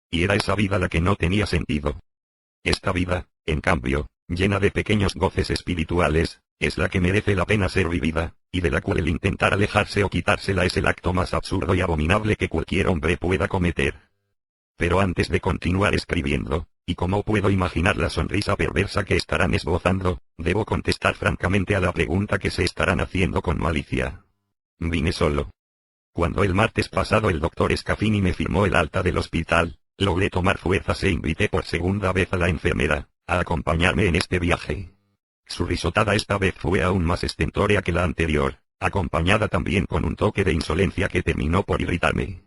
Speaker 1: Y era esa vida la que no tenía sentido. Esta vida, en cambio, llena de pequeños goces espirituales, es la que merece la pena ser vivida, y de la cual el intentar alejarse o quitársela es el acto más absurdo y abominable que cualquier hombre pueda cometer. Pero antes de continuar escribiendo, y como puedo imaginar la sonrisa perversa que estarán esbozando, debo contestar francamente a la pregunta que se estarán haciendo con malicia. Vine solo. Cuando el martes pasado el doctor Scafini me firmó el alta del hospital, logré tomar fuerzas e invité por segunda vez a la enfermera, a acompañarme en este viaje. Su risotada esta vez fue aún más estentórea que la anterior, acompañada también con un toque de insolencia que terminó por irritarme.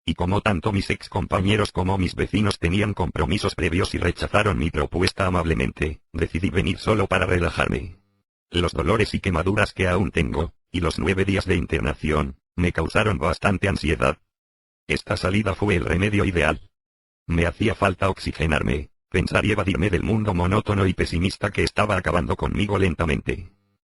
Speaker 1: Y como tanto mis ex compañeros como mis vecinos tenían compromisos previos y rechazaron mi propuesta amablemente, decidí venir solo para relajarme. Los dolores y quemaduras que aún tengo, y los 9 días de internación, me causaron bastante ansiedad. Esta salida fue el remedio ideal. Me hacía falta oxigenarme, pensar y evadirme del mundo monótono y pesimista que estaba acabando conmigo lentamente.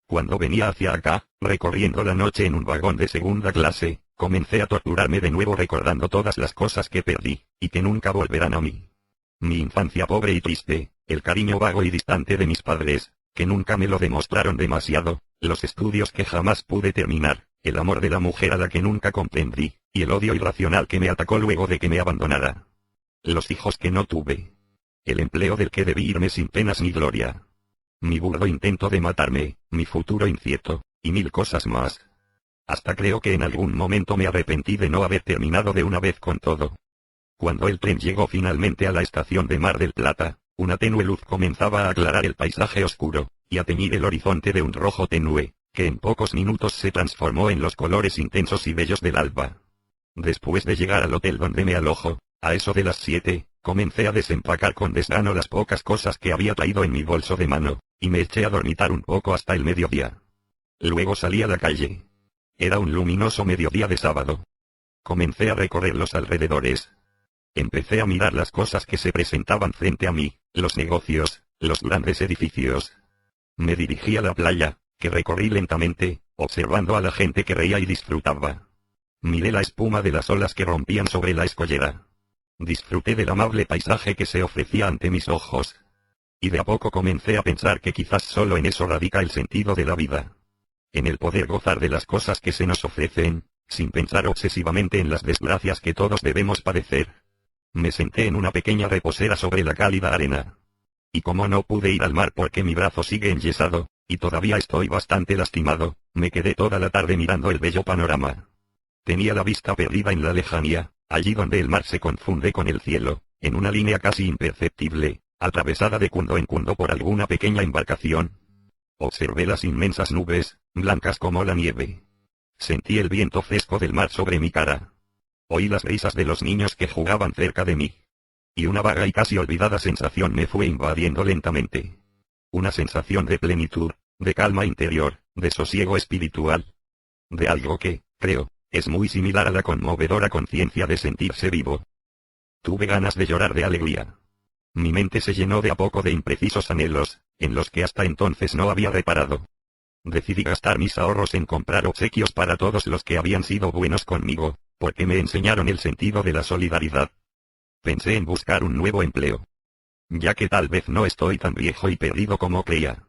Speaker 1: Cuando venía hacia acá, recorriendo la noche en un vagón de segunda clase, comencé a torturarme de nuevo recordando todas las cosas que perdí, y que nunca volverán a mí. Mi infancia pobre y triste, el cariño vago y distante de mis padres, que nunca me lo demostraron demasiado, los estudios que jamás pude terminar, el amor de la mujer a la que nunca comprendí, y el odio irracional que me atacó luego de que me abandonara. Los hijos que no tuve. El empleo del que debí irme sin penas ni gloria. Mi burdo intento de matarme, mi futuro incierto, y 1000 cosas más. Hasta creo que en algún momento me arrepentí de no haber terminado de una vez con todo. Cuando el tren llegó finalmente a la estación de Mar del Plata, una tenue luz comenzaba a aclarar el paisaje oscuro, y a teñir el horizonte de un rojo tenue, que en pocos minutos se transformó en los colores intensos y bellos del alba. Después de llegar al hotel donde me alojo, a eso de las 7, comencé a desempacar con desgano las pocas cosas que había traído en mi bolso de mano, y me eché a dormitar un poco hasta el mediodía. Luego salí a la calle. Era un luminoso mediodía de sábado. Comencé a recorrer los alrededores. Empecé a mirar las cosas que se presentaban frente a mí, los negocios, los grandes edificios. Me dirigí a la playa, que recorrí lentamente, observando a la gente que reía y disfrutaba. Miré la espuma de las olas que rompían sobre la escollera. Disfruté del amable paisaje que se ofrecía ante mis ojos. Y de a poco comencé a pensar que quizás solo en eso radica el sentido de la vida. En el poder gozar de las cosas que se nos ofrecen, sin pensar obsesivamente en las desgracias que todos debemos padecer. Me senté en una pequeña reposera sobre la cálida arena. Y como no pude ir al mar porque mi brazo sigue enyesado, y todavía estoy bastante lastimado, me quedé toda la tarde mirando el bello panorama. Tenía la vista perdida en la lejanía, allí donde el mar se confunde con el cielo, en una línea casi imperceptible, atravesada de cundo en cundo por alguna pequeña embarcación. Observé las inmensas nubes, blancas como la nieve. Sentí el viento fresco del mar sobre mi cara. Oí las risas de los niños que jugaban cerca de mí. Y una vaga y casi olvidada sensación me fue invadiendo lentamente. Una sensación de plenitud, de calma interior, de sosiego espiritual. De algo que, creo, es muy similar a la conmovedora conciencia de sentirse vivo. Tuve ganas de llorar de alegría. Mi mente se llenó de a poco de imprecisos anhelos, en los que hasta entonces no había reparado. Decidí gastar mis ahorros en comprar obsequios para todos los que habían sido buenos conmigo, porque me enseñaron el sentido de la solidaridad. Pensé en buscar un nuevo empleo. Ya que tal vez no estoy tan viejo y perdido como creía.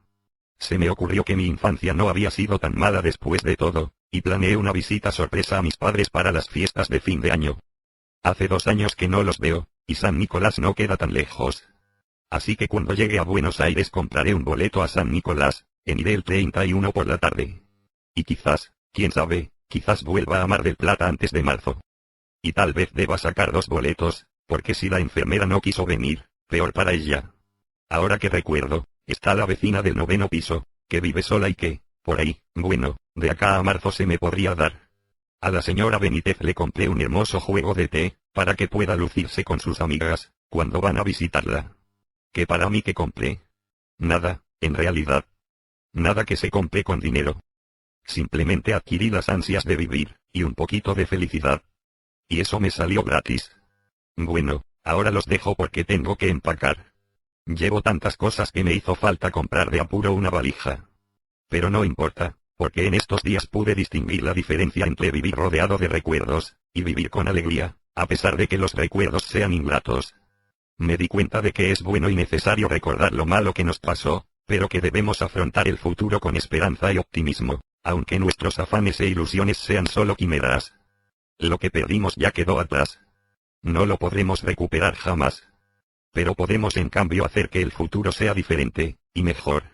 Speaker 1: Se me ocurrió que mi infancia no había sido tan mala después de todo, y planeé una visita sorpresa a mis padres para las fiestas de fin de año. Hace 2 años que no los veo, y San Nicolás no queda tan lejos. Así que cuando llegue a Buenos Aires compraré un boleto a San Nicolás, iré el 31 por la tarde. Y quizás, quién sabe, quizás vuelva a Mar del Plata antes de marzo. Y tal vez deba sacar 2 boletos, porque si la enfermera no quiso venir, peor para ella. Ahora que recuerdo, Está la vecina del 9º piso, que vive sola y que, por ahí, bueno, de acá a marzo se me podría dar. A la señora Benítez le compré un hermoso juego de té, para que pueda lucirse con sus amigas, cuando van a visitarla. ¿Qué para mí que compré? Nada, en realidad. Nada que se compre con dinero. Simplemente adquirí las ansias de vivir, y un poquito de felicidad. Y eso me salió gratis. Bueno, ahora los dejo porque tengo que empacar. Llevo tantas cosas que me hizo falta comprar de apuro una valija. Pero no importa, porque en estos días pude distinguir la diferencia entre vivir rodeado de recuerdos, y vivir con alegría, a pesar de que los recuerdos sean ingratos. Me di cuenta de que es bueno y necesario recordar lo malo que nos pasó, pero que debemos afrontar el futuro con esperanza y optimismo, aunque nuestros afanes e ilusiones sean solo quimeras. Lo que perdimos ya quedó atrás. No lo podremos recuperar jamás. Pero podemos en cambio hacer que el futuro sea diferente, y mejor.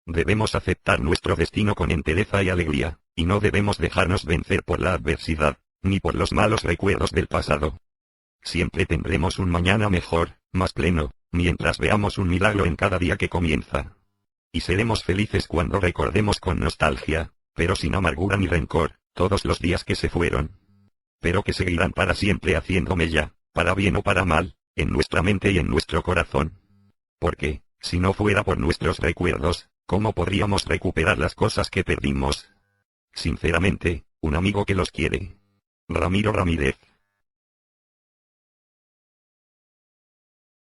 Speaker 1: Debemos aceptar nuestro destino con entereza y alegría, y no debemos dejarnos vencer por la adversidad, ni por los malos recuerdos del pasado. Siempre tendremos un mañana mejor, más pleno, mientras veamos un milagro en cada día que comienza. Y seremos felices cuando recordemos con nostalgia, pero sin amargura ni rencor, todos los días que se fueron. Pero que seguirán para siempre haciendo mella, para bien o para mal, en nuestra mente y en nuestro corazón. Porque, si no fuera por nuestros recuerdos, ¿cómo podríamos recuperar las cosas que perdimos? Sinceramente, un amigo que los quiere. Ramiro Ramírez.